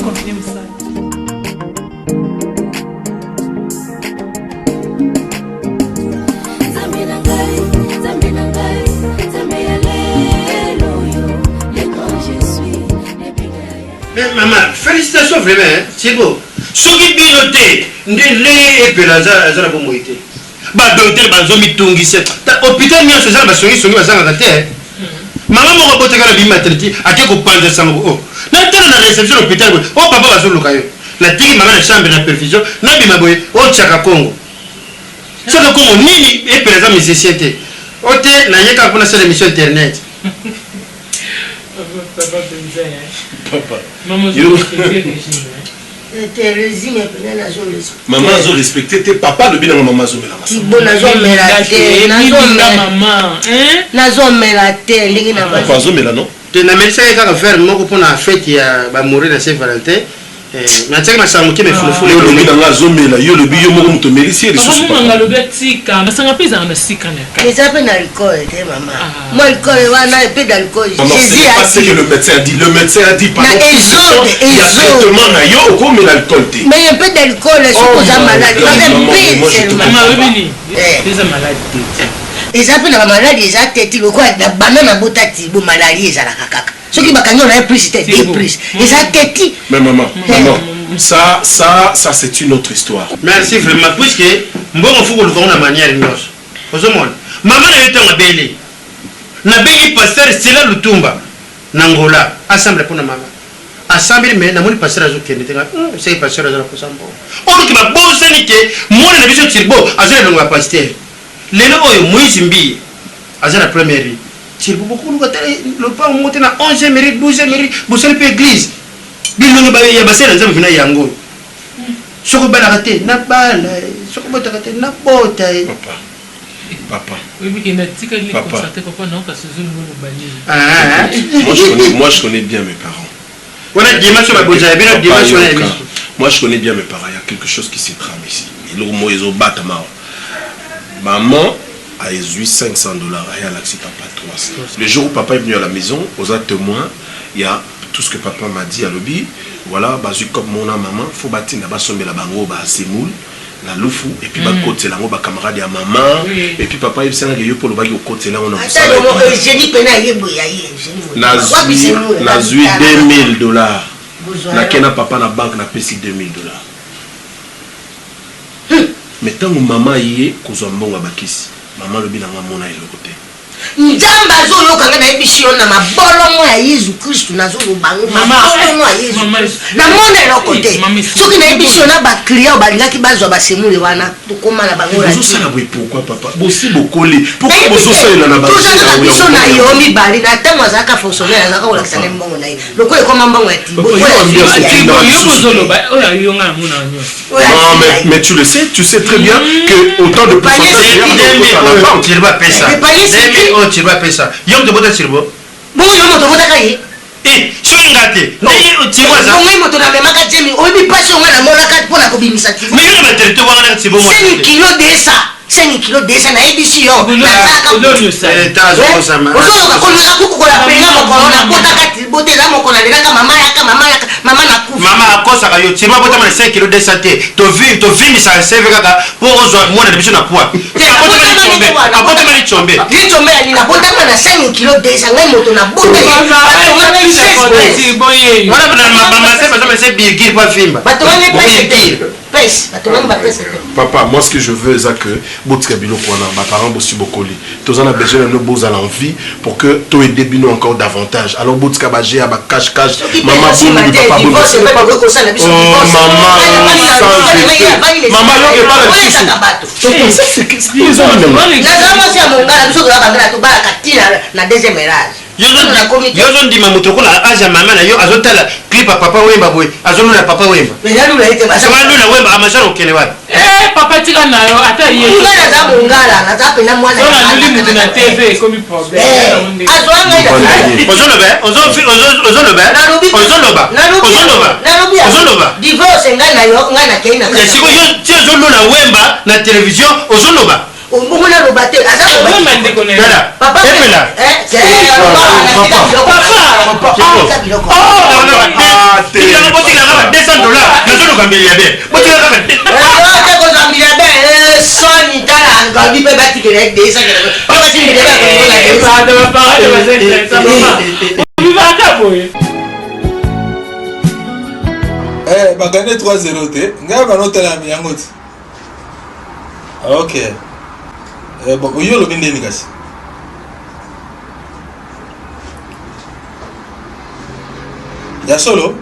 [SPEAKER 3] continuer ça.
[SPEAKER 10] Mais maman, félicitations vraiment, hein? C'est beau. Ce qui est noté, ne l'est et Pelaza, la bonne moitié. Bah, docteur, bah, zombie tongi, c'est. Hôpital, il y a ce genre de soigner, soigner, ça va terre. Maman, mon rapporteur, la vie maternité, à quel point de sang. Oh, dans la réception de l'hôpital, oh, papa va sur le caillou. La tige, maman, la chambre de perfusion, n'a pas maboye, oh, tchaka Congo. C'est le Congo, ni et Pelaza, mais c'est c'était. Oh, t'es, n'a rien qu'à prendre sur l'émission internet.
[SPEAKER 2] Papa.
[SPEAKER 1] Maman,
[SPEAKER 2] maman a respecté tes papas le bilan maman
[SPEAKER 10] tu n'as pas faire mourir à Saint-Valentin
[SPEAKER 12] nataka nasanguke mefulefule
[SPEAKER 2] yo lobi nanga azomela yo lobi yo moko moto melisi lisusu
[SPEAKER 1] nanga lobi atika nasanga mpe ezanga na sika na
[SPEAKER 4] eza mpe na alcool te mama moi alcool wana epe d'alcool
[SPEAKER 2] c'est pas ce que le médecin a dit pendant il y a traitement na yo okomela alcool te
[SPEAKER 4] mais un peu d'alcool sokoza malade
[SPEAKER 1] eza malade te
[SPEAKER 4] eza mpe na bamaladi eza teti lokola bana na botati bo malaria ezalaka kaka soki bakangi ona ye plus te de plus eza teti
[SPEAKER 2] mais maman ça c'est une autre histoire.
[SPEAKER 12] Merci vraiment puisque mbongo fuko luka na manière nyos ozomona mama na yeto ngabele na bengi pasteur Stella Lutumba na Ngola assemble pour na mama assemble mais na moni pasteur azokende tenga c'est pasteur azala ko sambo on ki ba bosani ke mona na biso tirbo azala ngwa pasteur lelo oyo Moïse Mbi azala première tirbo beaucoup ko tele le pas monter na 11e mérite 12e mérite bosani pe église bilongo ba ya basela nzambe vina yango soko bala raté na bala soko bota raté na bota
[SPEAKER 2] papa
[SPEAKER 1] oui mais qu'il n'a tika les concerter papa non parce que je ne veux
[SPEAKER 2] moi je connais bien mes parents
[SPEAKER 12] voilà dimanche ba boza bien dimanche
[SPEAKER 2] moi je connais bien mes parents il y a quelque chose qui s'y trame ici et le mot ils ont battu maman a eu $500 et elle a accepté papa 300 le jour où papa est venu à la maison aux témoins il y a tout ce que papa m'a dit à l'obi voilà bazu comme mon maman faut bâtir na basombe la bango ba semoul na lufu et puis ba côté là ba camarade ya maman et puis papa il s'est engagé pour le bagi au côté là on a ça na zui $2000 na kena papa na banque na pesi $2000 mais tant maman yé kozwa mbongo bakisi maman lobi na mona ile côté
[SPEAKER 4] nzamba azoyoka nga nayebishi yo na mabolongo ya Yesu Kristu nazolobango mabolongo ya Yesu namona eloko te soki nayebishi yo na baclient balingaki bazwa basemule wana tokoma na bango
[SPEAKER 2] bozosala boye pourquoi papa bosi bokoli pourquoi bozosalela na
[SPEAKER 4] tozalaka biso na yo mibali na ntango azalaka fonctionnaire azalaka kolakisa nde mbongo na ye lokola ekoma mbongo ya
[SPEAKER 2] mais tu le sais très bien que autant de pourcentage
[SPEAKER 12] tu vas payer ça oh tu vas payer ça yom de bota sirbo
[SPEAKER 4] bon yom de bota kai
[SPEAKER 12] shongate ni tu vois ça
[SPEAKER 4] bon moto na memaka jemi obi passion na monaka pona ko bimisa tu
[SPEAKER 12] mais yo na territoire wana na sirbo
[SPEAKER 4] 5 kilo de ça 5 kilo de ça na ebisi yo ozoloka koleka kukukola penga mokolo na botaka botela mokolo na mama na kufa
[SPEAKER 12] mama akosaka yo tirwa botama na 5 kilo de ça te to vi misa seve kaka po ozwa mwana na biso na poids abotama ni chombe
[SPEAKER 4] ya nina botama na 5 kilo de ça ngai moto na botama
[SPEAKER 2] papa moi ce que je veux c'est que botika bino kwana ma parents bossi bokoli tous on a besoin de nos beaux à l'envie pour que toi et débino encore davantage alors botika bagé à ba cache maman papa maman yo ke pas la
[SPEAKER 4] ça c'est qu'est-ce qu'ils ont na deuxième érage
[SPEAKER 12] yozo ndima moto kola aja mama na yo azotala clip papa wemba boy azolula papa wemba
[SPEAKER 4] melalo ite basa
[SPEAKER 12] malula wemba amasharo kele wapi
[SPEAKER 1] papa tika na yo ata ye
[SPEAKER 4] ngala za mungala na za pena mwana
[SPEAKER 1] na luli mutu na TV comme problème
[SPEAKER 4] azwanga ozoloba divorce ngana yo ngana keina
[SPEAKER 12] siko yo tezolula wemba na television ozoloba
[SPEAKER 4] Umuna lobate aza
[SPEAKER 1] mama ndeko na
[SPEAKER 4] papa
[SPEAKER 12] epela
[SPEAKER 13] bakane 3-0 te ngai banotala yango te ok bon yo lobi ndeni kasi ya solo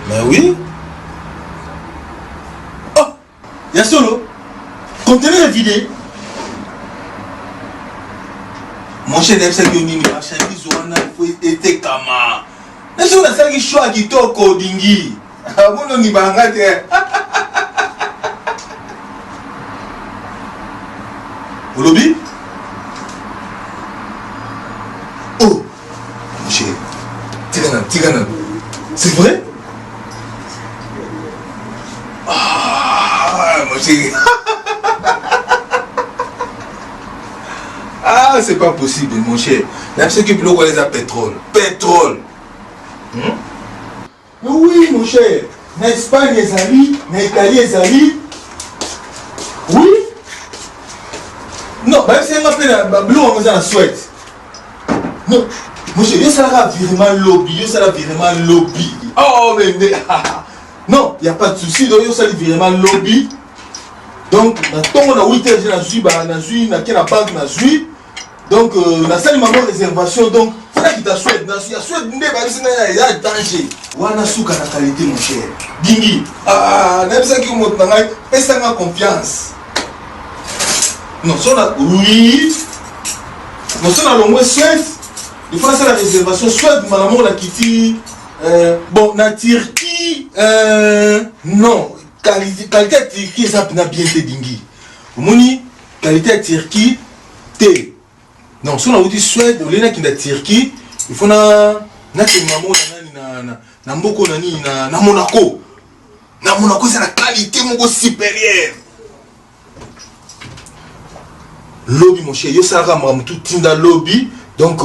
[SPEAKER 13] mais oui oh ya solo conteneur est vidé mon cher nefsa ki nini marchandise wana faut été kama neso na saki choix kitoko dingi mono ni banga te Olobi? Oh, mon chéri, Tigana, c'est vrai? chérie. Ah, c'est pas possible, mon cher. Même ceux qui bloquent les pétrole. Pétrole. Oui, mon cher. En Espagne, les amis. En Italie, les amis. Oui. Non, même si on appelle la bleu, on va en Suède. Non, mon cher, ça va vraiment lobby. Ça va vraiment lobby. Oh, mais. Non, il n'y a pas de souci. Donc, ça va vraiment lobby. Donc, on a 8 heures, je suis dans la banque, donc, on a salle maman réservation, donc, il faut qu'il t'assuède. Il y a danger. On a souka la qualité, mon cher. Dingi. Ah, même ça qui me montre, mais ça m'a confiance. Non, si on a. Oui. Non, si on a l'ongoué Suède, il faut faire la réservation Suède, maman, on a quitté. Bon, na Turquie, non. Qualité à Turquie, ça n'a bien été dingue. Moni, qualité à Turquie, T. Non, si on a dit Suède, on a dit Turquie, il faut na Monaco. Na Monaco, c'est la qualité supérieure. Lobby, mon cher, yo ça ramène tout tinda lobby, donc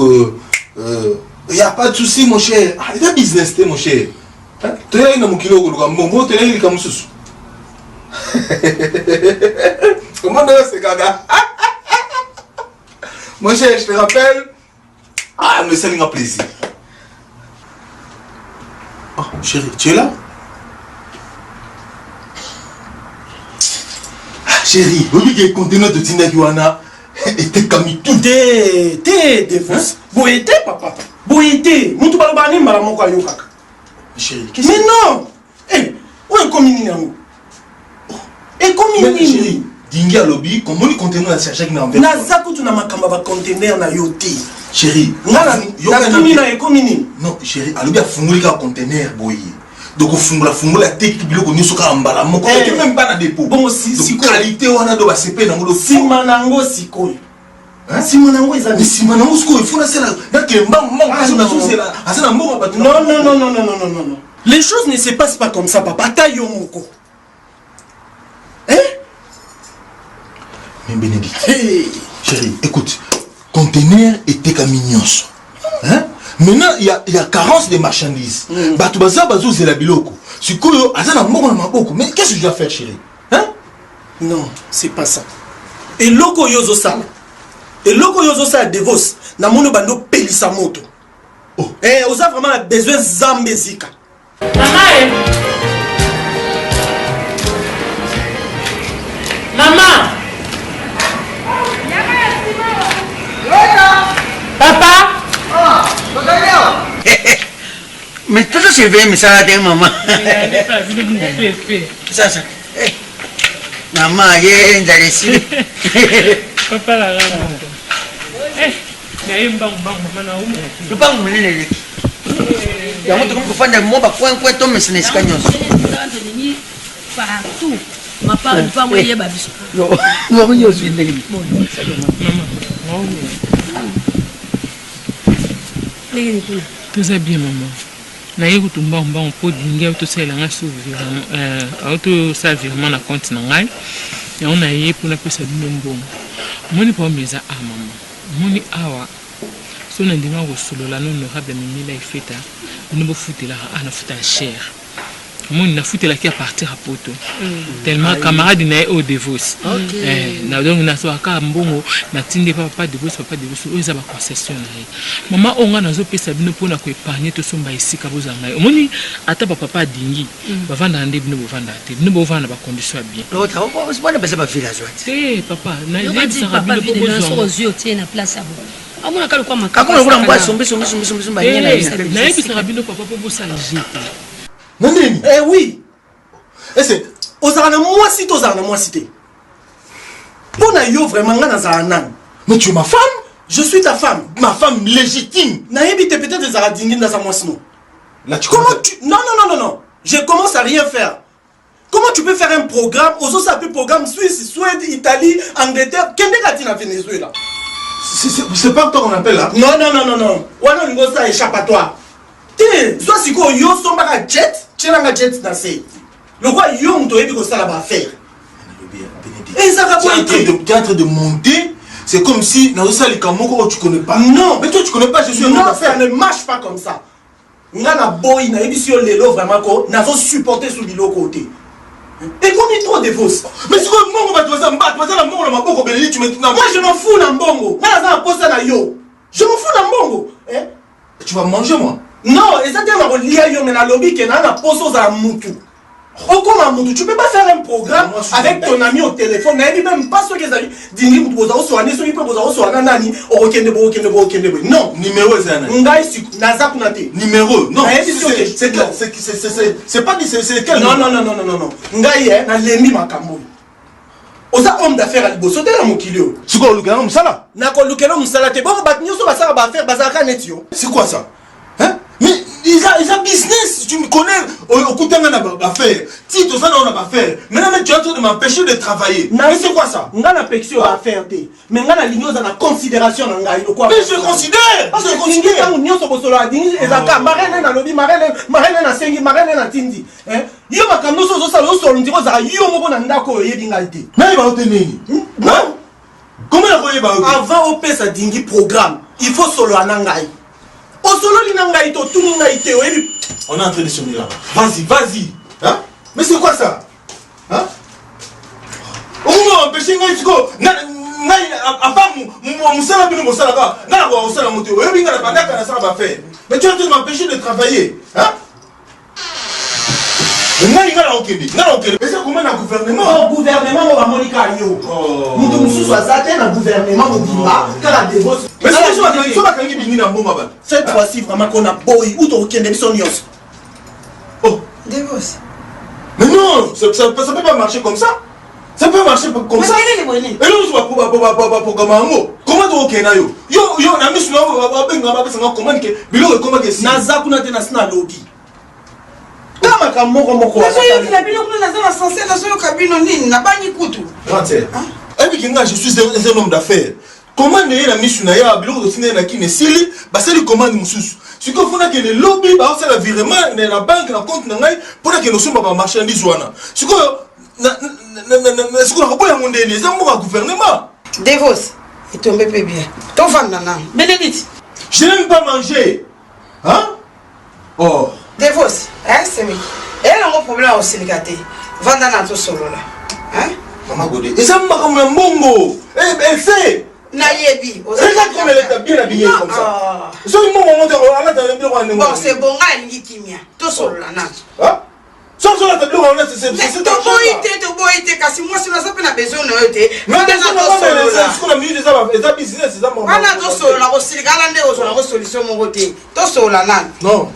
[SPEAKER 13] il n'y a pas de souci, mon cher. Il y a business, mon cher. Tu as un kilo de gambo, tu as un kilo de comment c'est gaga? Mon cher, je te rappelle. Ah, mais ça me fait plaisir. Oh, chérie, tu es là? Ah, chérie, oui, il y a un conteneur de Tina Yuana. Et t'es comme tout.
[SPEAKER 3] T'es fausse. Boété, papa. Boété. Nous, tu vas le mal à mon coin.
[SPEAKER 13] Chérie,
[SPEAKER 3] qu'est-ce que c'est? Mais non! Eh, où est le communiqué? Et comme
[SPEAKER 13] chérie, dingue à lobby, comment le conteneur à chercher dans le
[SPEAKER 3] Naza kutu na makamba ba conteneur na yoté.
[SPEAKER 13] Chérie, non, chérie, à lobby a fumé le conteneur boy. Donc fumé la tête qui bilo ko nyoso ka mbala moko et même pas na dépôt. Bon si qualité wana do ba CP na ngolo
[SPEAKER 3] simanango sikoyo.
[SPEAKER 13] Simanango ezali simanango sikoyo, il faut na cela. Donc
[SPEAKER 3] non. Les choses ne se passent pas comme ça, papa. Ta yo moko.
[SPEAKER 13] Mais Bénédicte, chérie, écoute, conteneur était camions. Hein? Maintenant, il y a carence de marchandises. Batubaza bazo zela biloko. Sikoyo azana moko na maboko. Mais qu'est-ce que je dois faire, chérie? Hein?
[SPEAKER 3] Non, c'est pas ça. Et loko yozo sala. Et loko yozo sala devos na mono bando pelisa moto. Oh. Eh, on a vraiment besoin zambezika.
[SPEAKER 1] Maman. Papa.
[SPEAKER 10] Mais tout ça c'est vrai, mais ça a été maman. Ça. Maman, il y a des
[SPEAKER 1] Papa la rame. Eh, bang maman na umu.
[SPEAKER 10] Tu pas me le. Ya moto comme kufanya moba kwa to mais c'est escanyon.
[SPEAKER 6] Partout. Ma part pas moi yeba biso.
[SPEAKER 10] Non, yo suis ndenge.
[SPEAKER 1] Tout ça bien maman. Naye kutumba mbango po dinga to sala nga auto ça virement na compte na ngai. Ya ona ye pour na pesa bino mbongo. Moni pa meza a maman. Moni awa. So na ndinga go solola no honorable Mimila ifeta. Nous foutela ana futa cher. Moni na futela ki a partir à poto. Tellement camarade na au divorce. Na donc na so aka mbongo na tinde papa divorce oza ba concession na. Maman onga na zo pesa bino pona ko épargner to somba isika bozanga. Moni ata papa dingi ba vanda ndé bino bovanda te. Bino bovanda ba condition bien.
[SPEAKER 10] L'autre on se bonne ba village.
[SPEAKER 1] Eh papa na
[SPEAKER 6] yebi sa bino bozanga. Na so ozio na place abo. Amona kalo kwa makaka.
[SPEAKER 10] Akona kuna mbwa sombe ba nyana.
[SPEAKER 1] Na yebi sa bino papa po bosala jeter.
[SPEAKER 3] Non, eh oui. Et c'est aux armes moi si aux armes moi cité. Pour naïo vraiment nan.
[SPEAKER 13] Mais tu es ma femme?
[SPEAKER 3] Je suis ta femme,
[SPEAKER 13] ma femme légitime.
[SPEAKER 3] Naïbi t'es peut-être des aradingines dans sa moisson.
[SPEAKER 13] Là tu
[SPEAKER 3] comment tu Non. Je commence à rien faire. Comment tu peux faire un programme aux autres appelés programme Suisse, Suède, Italie, Angleterre, Kende Venezuela?
[SPEAKER 13] C'est pas toi qu'on appelle là.
[SPEAKER 3] Non. Wana ngo ça échappatoire. Soit si quoi yo somba jet, chenanga jet na se. Le quoi yo mto yebi ko sala ba faire.
[SPEAKER 13] Et ça va tu es en train de monter. C'est comme si dans ça les Kamoko tu connais pas. Non, mais toi tu connais pas, je suis un homme d'affaires.
[SPEAKER 3] Ça ne marche pas comme ça. Nga na boy na émission lelo vraiment ko na zo supporter sous bilo côté. Et combien trop de fausses.
[SPEAKER 13] Mais c'est quoi mon va toi ça me battre, toi la mort la maboko beleli tu me
[SPEAKER 3] moi je m'en fous na mbongo. Nga na poste na yo. Je m'en fous na mbongo.
[SPEAKER 13] Tu vas manger moi.
[SPEAKER 3] Non, exactement ko lia yo mais na lobby que na poste za mutu. Oh, comment tu peux pas faire un programme avec ton ami au téléphone, même pas ce que ça dit, non,
[SPEAKER 13] numéro numéro, non, c'est pas dit, c'est quel
[SPEAKER 3] non, Ngaïe, na lemi makambo. Oza homme d'affaires à Liboso, t'es là mon kilio.
[SPEAKER 13] C'est quoi le gars, Moussala?
[SPEAKER 3] N'a pas le gars, Moussala, t'es bon, bah, nous sommes à ça, bah, faire bazar netio.
[SPEAKER 13] C'est quoi ça? Hein? Mais ils ont business, tu me connais, au coup d'un an à faire. Si tu as un affaire, maintenant tu es en train de m'empêcher de travailler. Mais c'est quoi ça?
[SPEAKER 3] On a la péction à faire, mais on a la ligne dans la considération.
[SPEAKER 13] Mais je considère!
[SPEAKER 3] Parce que considère, on y a ce que cela dit, et ça, marraine dans lobby, marraine à Sengi, marraine à Tindi. Yo ma kamo so ça lo so ndiko za yo mo na ndako ye dingalite.
[SPEAKER 13] Mais il va obtenir. Non? Comment la voyez ba?
[SPEAKER 3] Avant au ça dingi programme, il faut solo anangai. O solo linangai to tout ngaite oyebi.
[SPEAKER 13] On est en train de se là. Vas-y. Hein? Mais c'est quoi ça? Hein? On m'a empêché ngaitiko. Mais tu es en train de m'empêcher de travailler. Hein? Mais c'est comment le gouvernement?
[SPEAKER 3] Le gouvernement, on va Monica Yo. Nous sommes dans le gouvernement, on dit là, quand la dévotion.
[SPEAKER 13] Mais
[SPEAKER 3] cette fois-ci, vraiment, qu'on a boy ou ton kende son yos.
[SPEAKER 5] Oh, dévotion.
[SPEAKER 13] Mais non, ça peut pas marcher comme ça. Ça peut marcher comme ça.
[SPEAKER 5] Mais quel est le
[SPEAKER 13] et là, on va pour comment tu vas au Yo, on a mis sur la comment que Bilo comment que
[SPEAKER 3] Naza kuna tena sina lobby. Kama kamoko moko.
[SPEAKER 5] Nazo yo kila bilo kuna nazo la censé nazo yo kabino nini na bani kutu.
[SPEAKER 13] Et puis je suis un homme d'affaires. Comment ne la mission na ya Bilo de signer na kine sili, ba c'est le commande mususu. Ce qu'il faut que le lobby ba c'est la virement na la banque na compte na ngai pour que nous sommes pas marchandise wana. Ce que est-ce qu'on a pas un monde les hommes gouvernement.
[SPEAKER 5] Devos, il tombe bien. Ton fan nana. Bénédicte.
[SPEAKER 13] Je n'aime pas manger. Hein? Oh.
[SPEAKER 5] Devos, hein, c'est oui. Elle a un problème au Sénégalais. Vanda na to solo là. Hein?
[SPEAKER 13] Maman Godé. Et ça m'a comme un bongo. Elle sait.
[SPEAKER 5] Nayebi.
[SPEAKER 13] Regarde comme elle est bien habillée comme ça. C'est un moment de
[SPEAKER 5] bon, c'est bon, elle dit kimia. To solo là na.
[SPEAKER 13] Hein? Sans la table on a c'est
[SPEAKER 5] boité kasi moi si on a pas besoin de yote
[SPEAKER 13] mais ce qu'on a mis ça business ça mon
[SPEAKER 5] ana to solo la osigala nde ozo la solution mon côté to solo la nan
[SPEAKER 13] non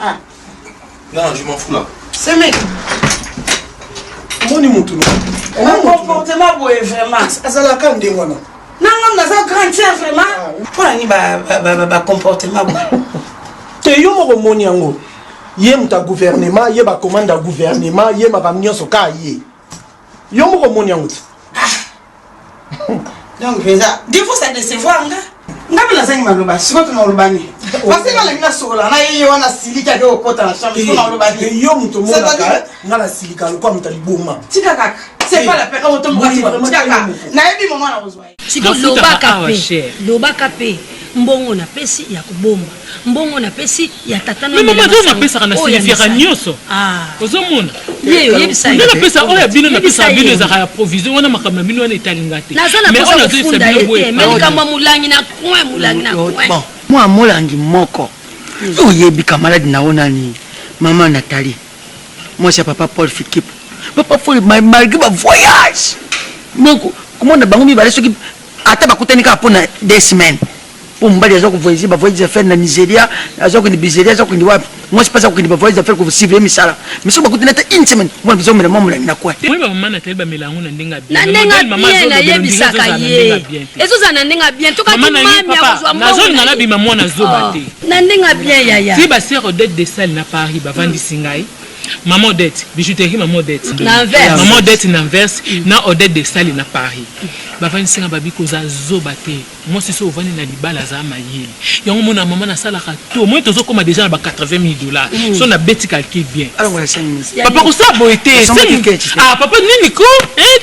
[SPEAKER 13] non je m'en fous là
[SPEAKER 5] c'est mec
[SPEAKER 3] moni mutu
[SPEAKER 5] un comportement boy vraiment
[SPEAKER 3] azala ka nde wana
[SPEAKER 5] non ça grandir vraiment pour ni ba comportement boy
[SPEAKER 3] te yo mo moni yango ye muta gouvernement ye ba commande à gouvernement ye ma bamnyo soka ye yo mo ko moni yango
[SPEAKER 5] donc déjà des fois ça décevoir nga bila zangi maloba siko tuna olobani parce que la mina sola na ye wana silika ke okota na chambre siko na olobani
[SPEAKER 3] yo muto mo na nga la silika lo kwa mutali boma
[SPEAKER 5] tika kaka c'est pas la peine on tombe tika kaka na yebi maman na ozwa
[SPEAKER 6] siko loba kape mbongo na pesi ya kubomba mbongo na pesi ya tatana
[SPEAKER 1] mais maman na pesa kana silifira nyoso ozomona
[SPEAKER 6] yeyo yebisa
[SPEAKER 1] na pesa oya bino na pesa bino za ya provision wana makamna bino wana etalingate
[SPEAKER 6] mais on a dit c'est bien boye mais kama mulangi na coin
[SPEAKER 4] bon moi mulangi moko oyebi kamaladi na ona ni maman Nathalie moi c'est papa Paul Fikip papa Paul malgré ma voyage mais comment na bango mi bale soki ata bakutani ka pona 2 semaines pour mbali azo voyager ba voyager faire na Nigeria azo ko ni Nigeria azo ko ni wapi moi je passe ko ni ba voyager faire ko suivre misala mais so bakutana ta 1 semaine moi bizo mela mamu na kwa
[SPEAKER 1] oui ba maman Nathalie ba melango na ndinga bien
[SPEAKER 6] maman zo na yebisaka ye ezo za na ndinga bien to ka mami akozwa
[SPEAKER 1] na zo ngala bima mwana zo bate
[SPEAKER 6] na ndinga bien yaya
[SPEAKER 1] si ba sœur de salle na Paris ba vandi singai Maman Odette, bijouterie Maman Odette.
[SPEAKER 6] N'inverse.
[SPEAKER 1] Maman Odette n'inverse, na Odette de Sali na Paris. Bavani singa babi koza zobate. Moi c'est ça ovani na libala za mayeli. Yango mona maman na sala ka to. Moi tozo koma déjà ba $80,000. So na beti calcul bien.
[SPEAKER 8] Alors voilà 5 minutes.
[SPEAKER 1] Papa ko sa boité. Ah papa nini ko?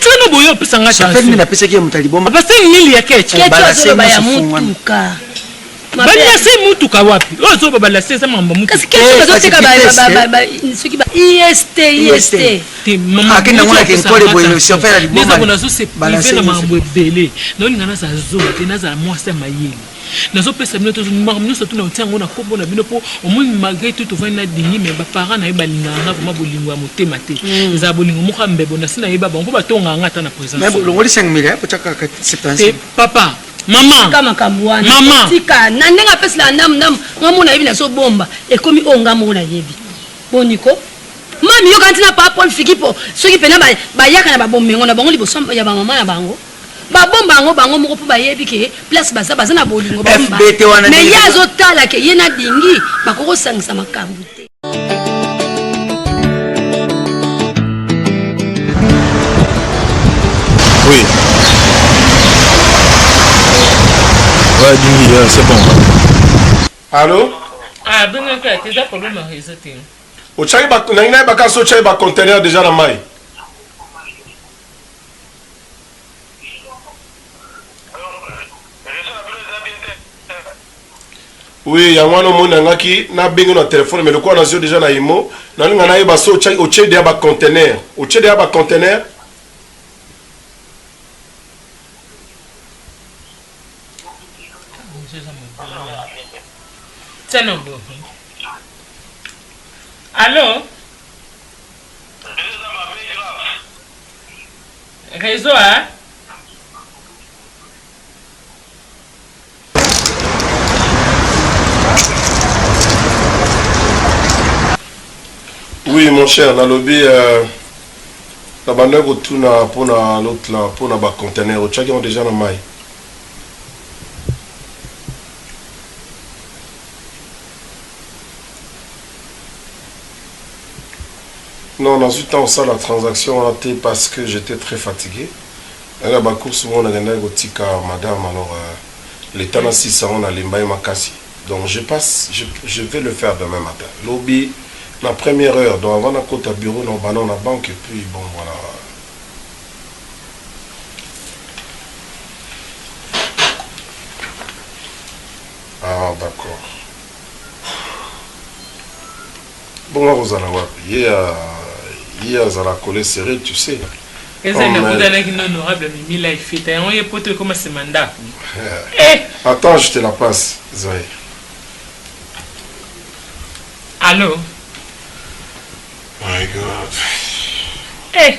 [SPEAKER 1] Tu no boyo pesanga cha.
[SPEAKER 8] Ça fait na pesa ki mutaliboma.
[SPEAKER 1] Papa 5,000 ya ketch.
[SPEAKER 6] Ketch ba ya mutuka.
[SPEAKER 1] balase mutuka wapi oyo zo babalase eza mambo mutuka
[SPEAKER 6] kasi keso bazoteka soki ba IST
[SPEAKER 8] akenda ngona ke nkole boye chauffeur ali
[SPEAKER 1] bomba neza bonazo se privé na mambo ebele nolinga naza zoba te naza mwasi mayeli nazopesa bino to nyonso tuna otia ngo na kombo na bino po omoni malgré tout ovani na dingi mais baparents na ye balinganga vraiment bolingo ya motema te eza bolingo moko mbebo na sina yeba bango batonganga ata na présence
[SPEAKER 8] mais longoli 5,000 po chaka 75
[SPEAKER 1] papa Maman,
[SPEAKER 6] kama kamwana
[SPEAKER 1] maman,
[SPEAKER 6] tika na ndenga pesi la nam ngamuna yebi na so bomba ekomi onga mona yebi boniko mami yo kantina pa Paul Fikipo soki pena ba yaka na ba bombengo na bango liboso ya ba mama na bango ba bomba bango moko po ba yebi ke place baza na bolingo bomba mais yazo tala ke yena dingi bakoko sangisa makambu te.
[SPEAKER 13] Oui. Ouais, c'est bon.
[SPEAKER 2] Allô?
[SPEAKER 1] Ah, ben, tu as problème à réseauter.
[SPEAKER 2] Au Tchaï, il y a un conteneur déjà dans le maïs. Oui, il y a un homme qui n'a pas de téléphone, mais le quoi on a déjà dans l'IMO. Nous avons un conteneur. Au Tchaï, il y a un conteneur.
[SPEAKER 1] Allô? Réseau, hein?
[SPEAKER 2] Oui, mon cher, dans le lobby, la bannière retourne pour l'autre là, pour le conteneur. Au Tchad, ils ont déjà dans le maïs. Non, dans ce temps, ça, la transaction a été parce que j'étais très fatigué. Il y a des courses où on a gagné madame, alors l'état n'a 600, on a l'imbaï makasi. Donc je passe, je vais le faire demain matin. Lobby, la première heure, donc avant la côte à bureau, on va dans la banque et puis bon, voilà. Ah, d'accord. Bon, vous allez voir. Il y a la collée serrée, tu sais. Attends, je te la passe, Zoé.
[SPEAKER 1] Allô?
[SPEAKER 2] My God.
[SPEAKER 1] Eh,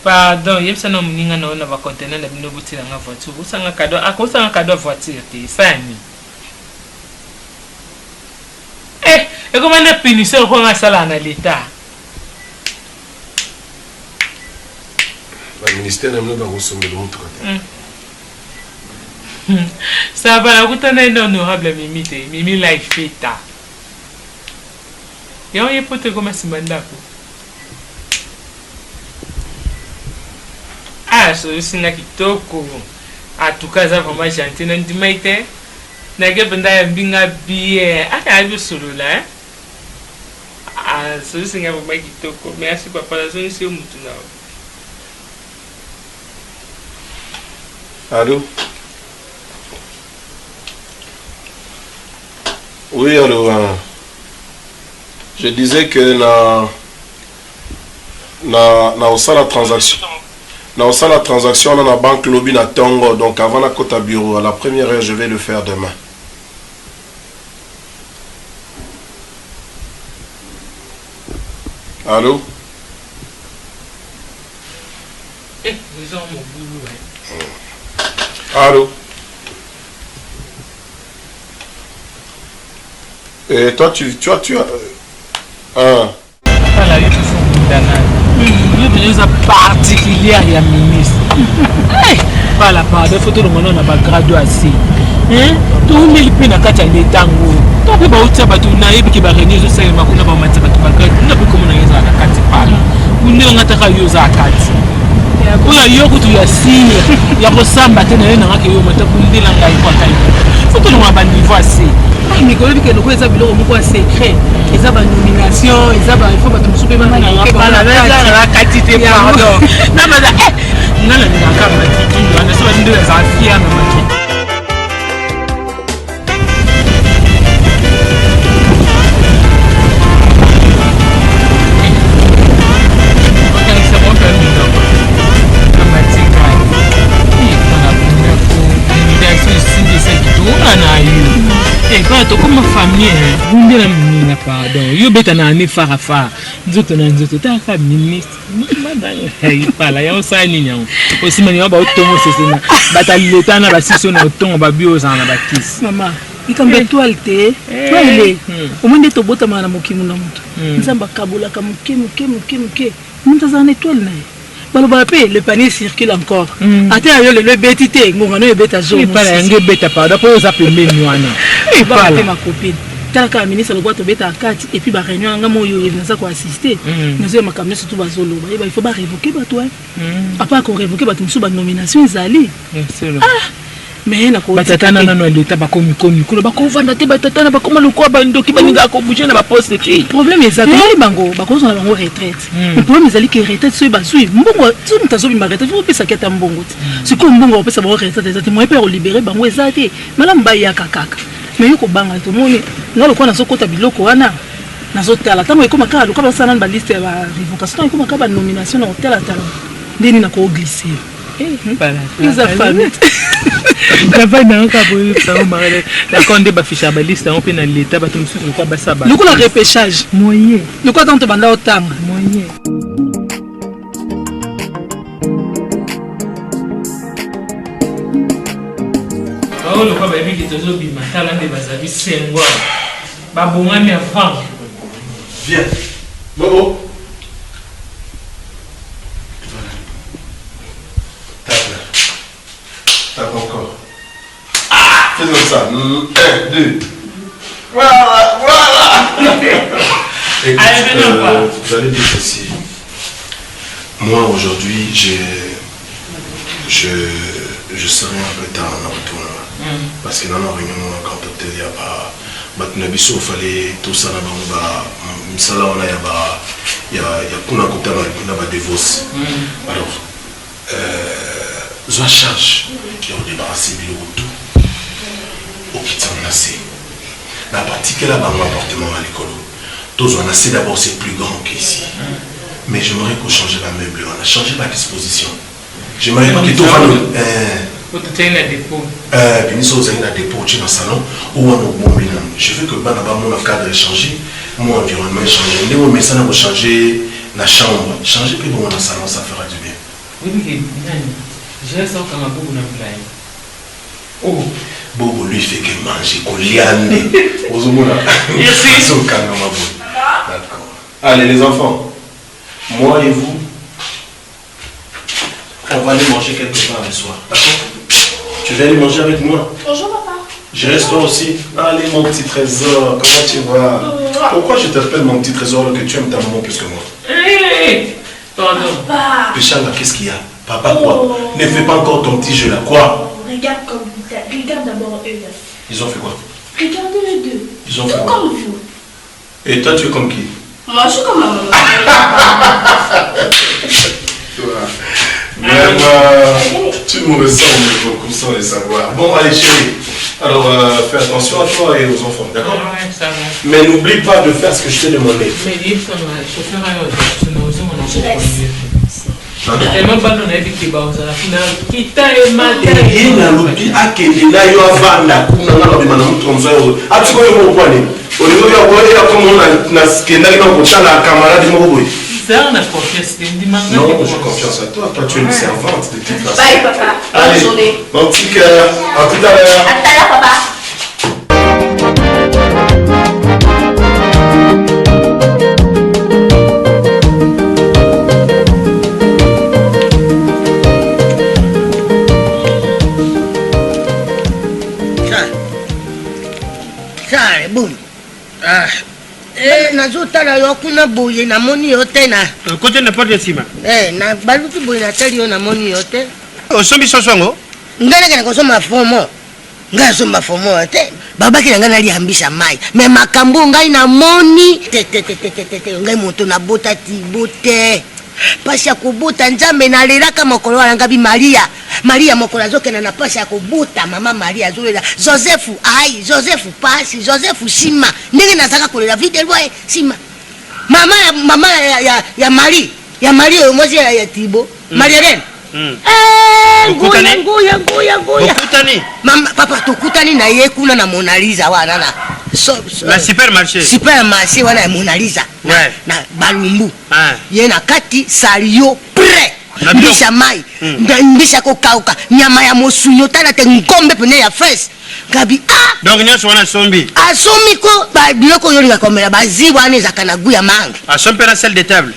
[SPEAKER 1] pardon, il y a un homme qui a conteneur de la voiture. Vous avez un cadeau, à cause d'un cadeau voiture, c'est ça. Eh, et comment on a puni ça pour un salaire à l'État?
[SPEAKER 2] Le ministère n'a pas reçu de l'autre côté.
[SPEAKER 1] Ça va, vous avez un honorable Mimi Life Feta. Et on y a pas de comment c'est mandat. Ah, c'est un kitoko. En tout cas, ça va vraiment gentil. On dit maïté. N'a pas bien bien. Ah, il y a du solo là. Ah, c'est un vraiment kitoko. Merci papa. La zone c'est où tu n'as.
[SPEAKER 2] Allô? Oui, allô. Je disais que dans la transaction. Dans la transaction, on a la banque lobby na Tongo. Donc avant la côte à bureau, à la première heure, je vais le faire demain. Allô?
[SPEAKER 1] Eh, ils ont mon boulot.
[SPEAKER 2] Allô? Et toi, tu as...
[SPEAKER 1] Papa, là, il faut Il y a particulière il y a ministre. Pas la part de photo de mon nom à gradué assez. Tout le monde peut n'a qu'à aller tango. Donc il va aussi abattre une naïve qui va réunir ce série makuna va mettre à tout bagat. On a pu comme on a eu ça à la carte pas. On est on a t'as eu ça à carte. On a eu que tu y as signé. Il y a ça matin na na que yo mata kundi la ngai kwa kai. Photo de mon bas niveau assez.
[SPEAKER 6] Mais quand il y a des choses qui secret, ils ont une nomination, ils ont il faut pas tout souper maintenant.
[SPEAKER 1] La quantité pardon. Non mais non la nina kama kiki, on a soit ndio za afia na maki. Comme famille, vous ne pardon. Yo beta na ni fara fara. Nzoto na nzoto ta ka ministre. Pas là, yo sa ni nyao. Aussi mani ba otomo sesena. Bata leta na ba siso na otongo ba bio za na ba kiss.
[SPEAKER 6] Mama, ikambe toilte. Toile. Omende to bota mana mokimu na mutu. Nzamba kabula ka muke. Munta za na étoile na. Le panier circule encore. Attends, le bétité, mon nom est bêta jaune.
[SPEAKER 1] Pas la ngue bêta pas. D'après vous appelez Ménuana.
[SPEAKER 6] Et pas ma copine. Tant qu'à ministre le boîte bêta 4 et puis bah réunion en gamme yo il n'a quoi assister. Nous avons ma caméra surtout basolo. Il faut pas révoquer bah toi. À part qu'on révoquer bah tout sous bah nomination Zali. Ah. Mais na ko
[SPEAKER 1] batatana na no l'état ba komi ko ba ko vanda te batatana ba koma lokwa ba ndoki ba ninga ko bouger na ba poste ki
[SPEAKER 6] problème exactement bango ba ko na bango retraite le problème ezali que retraite so ba sui mbongo tu mtazo bi ma retraite faut pesa keta mbongo c'est comme mbongo pesa ba retraite ezati moi pe libérer bango ezati malam ba ya kakaka mais yoko banga to moni ngalo kwa na sokota biloko wana na zotala tango ekoma kala lokwa ba sana ba liste ba révocation ekoma ka ba nomination na hotel atala ndeni na ko glisser
[SPEAKER 1] voilà
[SPEAKER 6] ça famille
[SPEAKER 1] travail dans ka bo ça on marre la konde ba ficha ba liste on pe na l'état ba tumsu ko ba saba
[SPEAKER 6] le ko la repêchage
[SPEAKER 1] moyen
[SPEAKER 6] le ko tante banda otanga
[SPEAKER 1] moyen oh le ko ba bi ki tozo bi matala nde bazabi sengwa ba bongami avant
[SPEAKER 2] viens Bobo. Tape encore. Ah, fais comme ça. 1, 2. Voilà. Écoute, vous allez dire ceci. Moi, aujourd'hui, je serai un peu tard en retour. Parce que dans la réunion, quand hôtel, il y a pas... Maintenant, il fallait tout ça là-bas. Il y a pour la divorce. Alors, je charge de débarrasser de tout au quitter en assez. La partie qu'elle a dans mon appartement à l'école, tous on a assez d'abord c'est plus grand qu'ici. Mais j'aimerais qu'on change la meuble, on a changé la disposition. J'aimerais pas que tout va nous.
[SPEAKER 1] Puis
[SPEAKER 2] nous sommes dans le dépôt dans le salon où on a bon bilan. Je veux que mon cadre changé, mon environnement changé. Nous mais ça n'a pas changé la chambre. Changer puis bon dans le salon ça fera du bien.
[SPEAKER 1] Oui, j'ai ça quand ma bobo n'a pas.
[SPEAKER 2] Oh, Bobo lui fait que manger qu'on liande. Merci. D'accord. Allez les enfants, moi et vous, on va aller manger quelque part le soir. D'accord? Tu viens aller manger avec moi?
[SPEAKER 7] Bonjour papa.
[SPEAKER 2] Je reste toi aussi. Allez mon petit trésor, comment tu vas? Pourquoi je t'appelle mon petit trésor alors que tu aimes ta maman plus que moi?
[SPEAKER 1] Pardon.
[SPEAKER 7] Papa.
[SPEAKER 2] Péchala, qu'est-ce qu'il y a? Papa quoi? Ne fais pas encore ton petit jeu là, quoi?
[SPEAKER 7] Regarde d'abord eux là.
[SPEAKER 2] Ils ont fait quoi?
[SPEAKER 7] Regardez les deux.
[SPEAKER 2] Ils ont fait quoi?
[SPEAKER 7] Comme vous.
[SPEAKER 2] Et toi tu es comme qui?
[SPEAKER 7] Moi je suis comme ma maman.
[SPEAKER 2] Même tu me ressembles beaucoup sans le savoir. Bon allez chérie, alors fais attention à toi et aux enfants, d'accord?
[SPEAKER 1] Ouais, ça va.
[SPEAKER 2] Mais n'oublie pas de faire ce que je t'ai demandé.
[SPEAKER 1] Mais il faut chauffeur tellement bon on a dit que baoza na kita e mate
[SPEAKER 2] ina lobi akende na yo avanda kuna na lobi mana mtu mzoyo atiko yo kwani olivo ya kwa ya comme na skenda ina kutala camarade mo boy
[SPEAKER 1] ça na confiance ndi manga
[SPEAKER 2] non j'ai confiance à toi tu es une servante de toute façon.
[SPEAKER 7] Bye papa. Bonne journée.
[SPEAKER 2] Mon petit cœur, à tout à l'heure.
[SPEAKER 7] À tout à l'heure papa.
[SPEAKER 4] Ça, bon. nazotala yo kuna boye namoni yo te na
[SPEAKER 12] côté na porte de sima
[SPEAKER 4] na baluki boye natali yo namoni yo te
[SPEAKER 12] osombi soso yango
[SPEAKER 4] ngai nakena kosomba fomo ngai asomba fomo te babaki na ngai naliambisa mai me makambo ngai namoni ngai moto nabota tibo te pasi ya kobota nzambe nalelaka mokolo wana ngabi maria mokolo azokenda na pasi ya kobota mama maria azolela joseph ai joseph pasi joseph sima ndenge nazaka kolela vite lwa sima mama ya mari oyo mwasi ya tibo mariaren nguya mama papa tokutani na ye kuna na Mona Lisa wana
[SPEAKER 12] na
[SPEAKER 4] supermarché wana ya Mona Lisa na balumbu ye na kati salio pre mbisa mai mbisa kokauka nyama ya mosunyo tala te ngombe pene ya fresh gabi
[SPEAKER 12] donc nyonso wana asombi
[SPEAKER 4] ko biloko oyo olinga komela bazi wana ezaka na gu ya mange
[SPEAKER 12] asombi na salle de table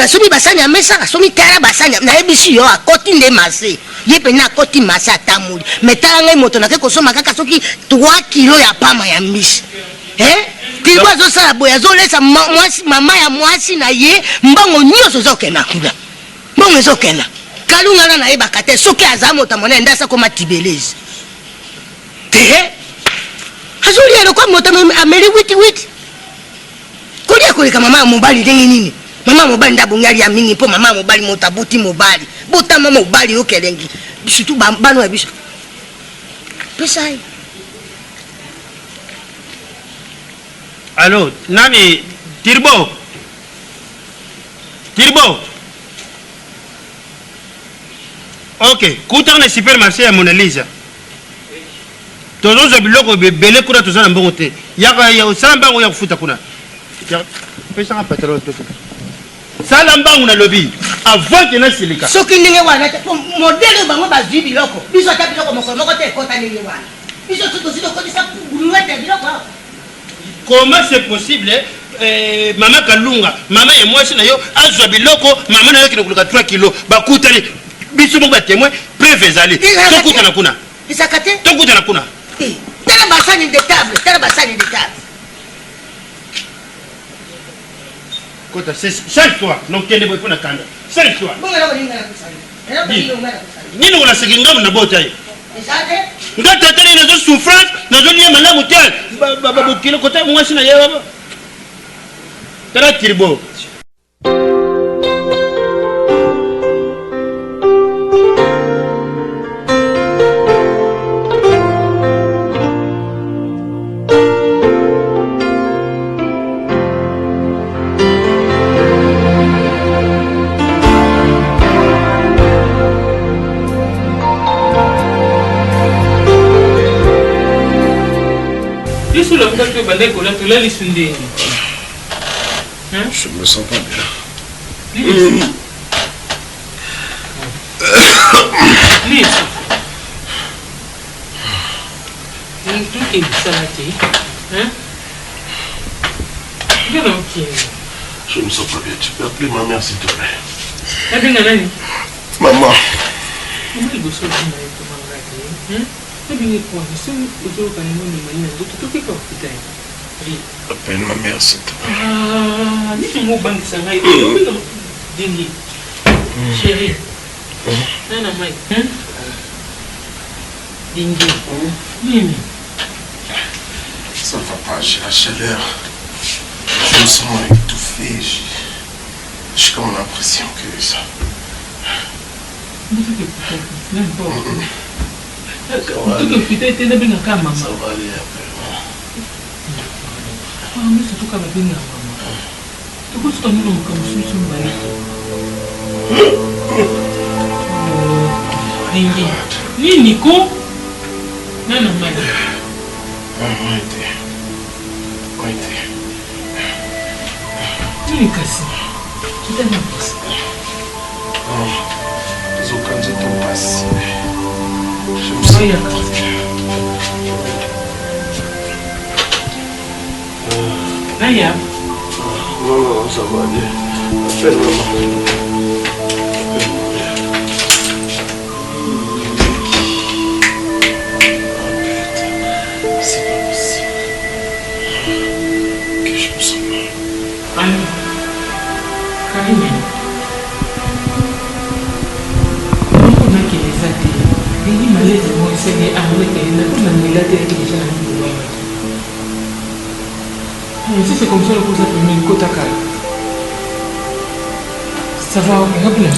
[SPEAKER 4] asombi basani ya mesa asombi tala basani nayebisi yo akoti nde mase ye pene akoti mase atamuli me tala ngai moto nake kosoma kaka soki 3 kilo ya pama ya mbisi tibo azosala boye azolesa mama ya mwasi na ye mbongo nyonso ezokenda kuna mbongo ezokenda kalungana nayebaka te soki aza moto amona ende asakoma tibelezi te azolia lokwa moto ameli witi kolia koleka mama ya mobali ndenge nini mama ya mobali ndabongi alia mingi mpo mama ya mobali moto abuti mobali botama mobali okelengi surtout bano ya biso pesa ye
[SPEAKER 12] Allô, nani Tirbo ok kuta na supermarché ya Mona Lisa tozoza biloko bele kuna tozana mbongo te ya osala mbango ya kufuta kuna pesa nga patron to sala mbango na lobi avant que na silika
[SPEAKER 4] soki ndenge wana modele bango bazwi biloko biso ata biloko moko te ekota ndenge wana biso tozili okodisa buluete biloko
[SPEAKER 12] comment c'est possible mama kalunga mama ya mwasi na yo azwa biloko mama na yo kina kuluka 3 kilo bakutani biso moko batémoin preuve ezali tokutana kuna
[SPEAKER 4] isakate
[SPEAKER 12] tokutana kuna
[SPEAKER 4] tala basani de table
[SPEAKER 12] kota c'est toi non kende boy pona kanda c'est toi nini wala sekinga na bota ye ngata tani nazo souffrance nazo lia malamu te babukile kota mwasi na ye baba tala Tirbo
[SPEAKER 2] Je me sens pas bien. Je me sens pas bien. Tu peux appeler ma mère s'il te plaît. Maman. Appelle ma mère s'il te plaît.
[SPEAKER 1] Chérie.
[SPEAKER 2] Ça va pas, j'ai la chaleur. Je me sens étouffé. J'ai comme l'impression que ça. Ça va aller après.
[SPEAKER 1] Nico? Non,
[SPEAKER 2] je me sens
[SPEAKER 1] Naya.
[SPEAKER 2] Non, ça va aller. Appelle maman. C'est pas possible.
[SPEAKER 1] Si c'est comme ça, le coup, ça peut mettre côte à côte. Ça va, on va vous la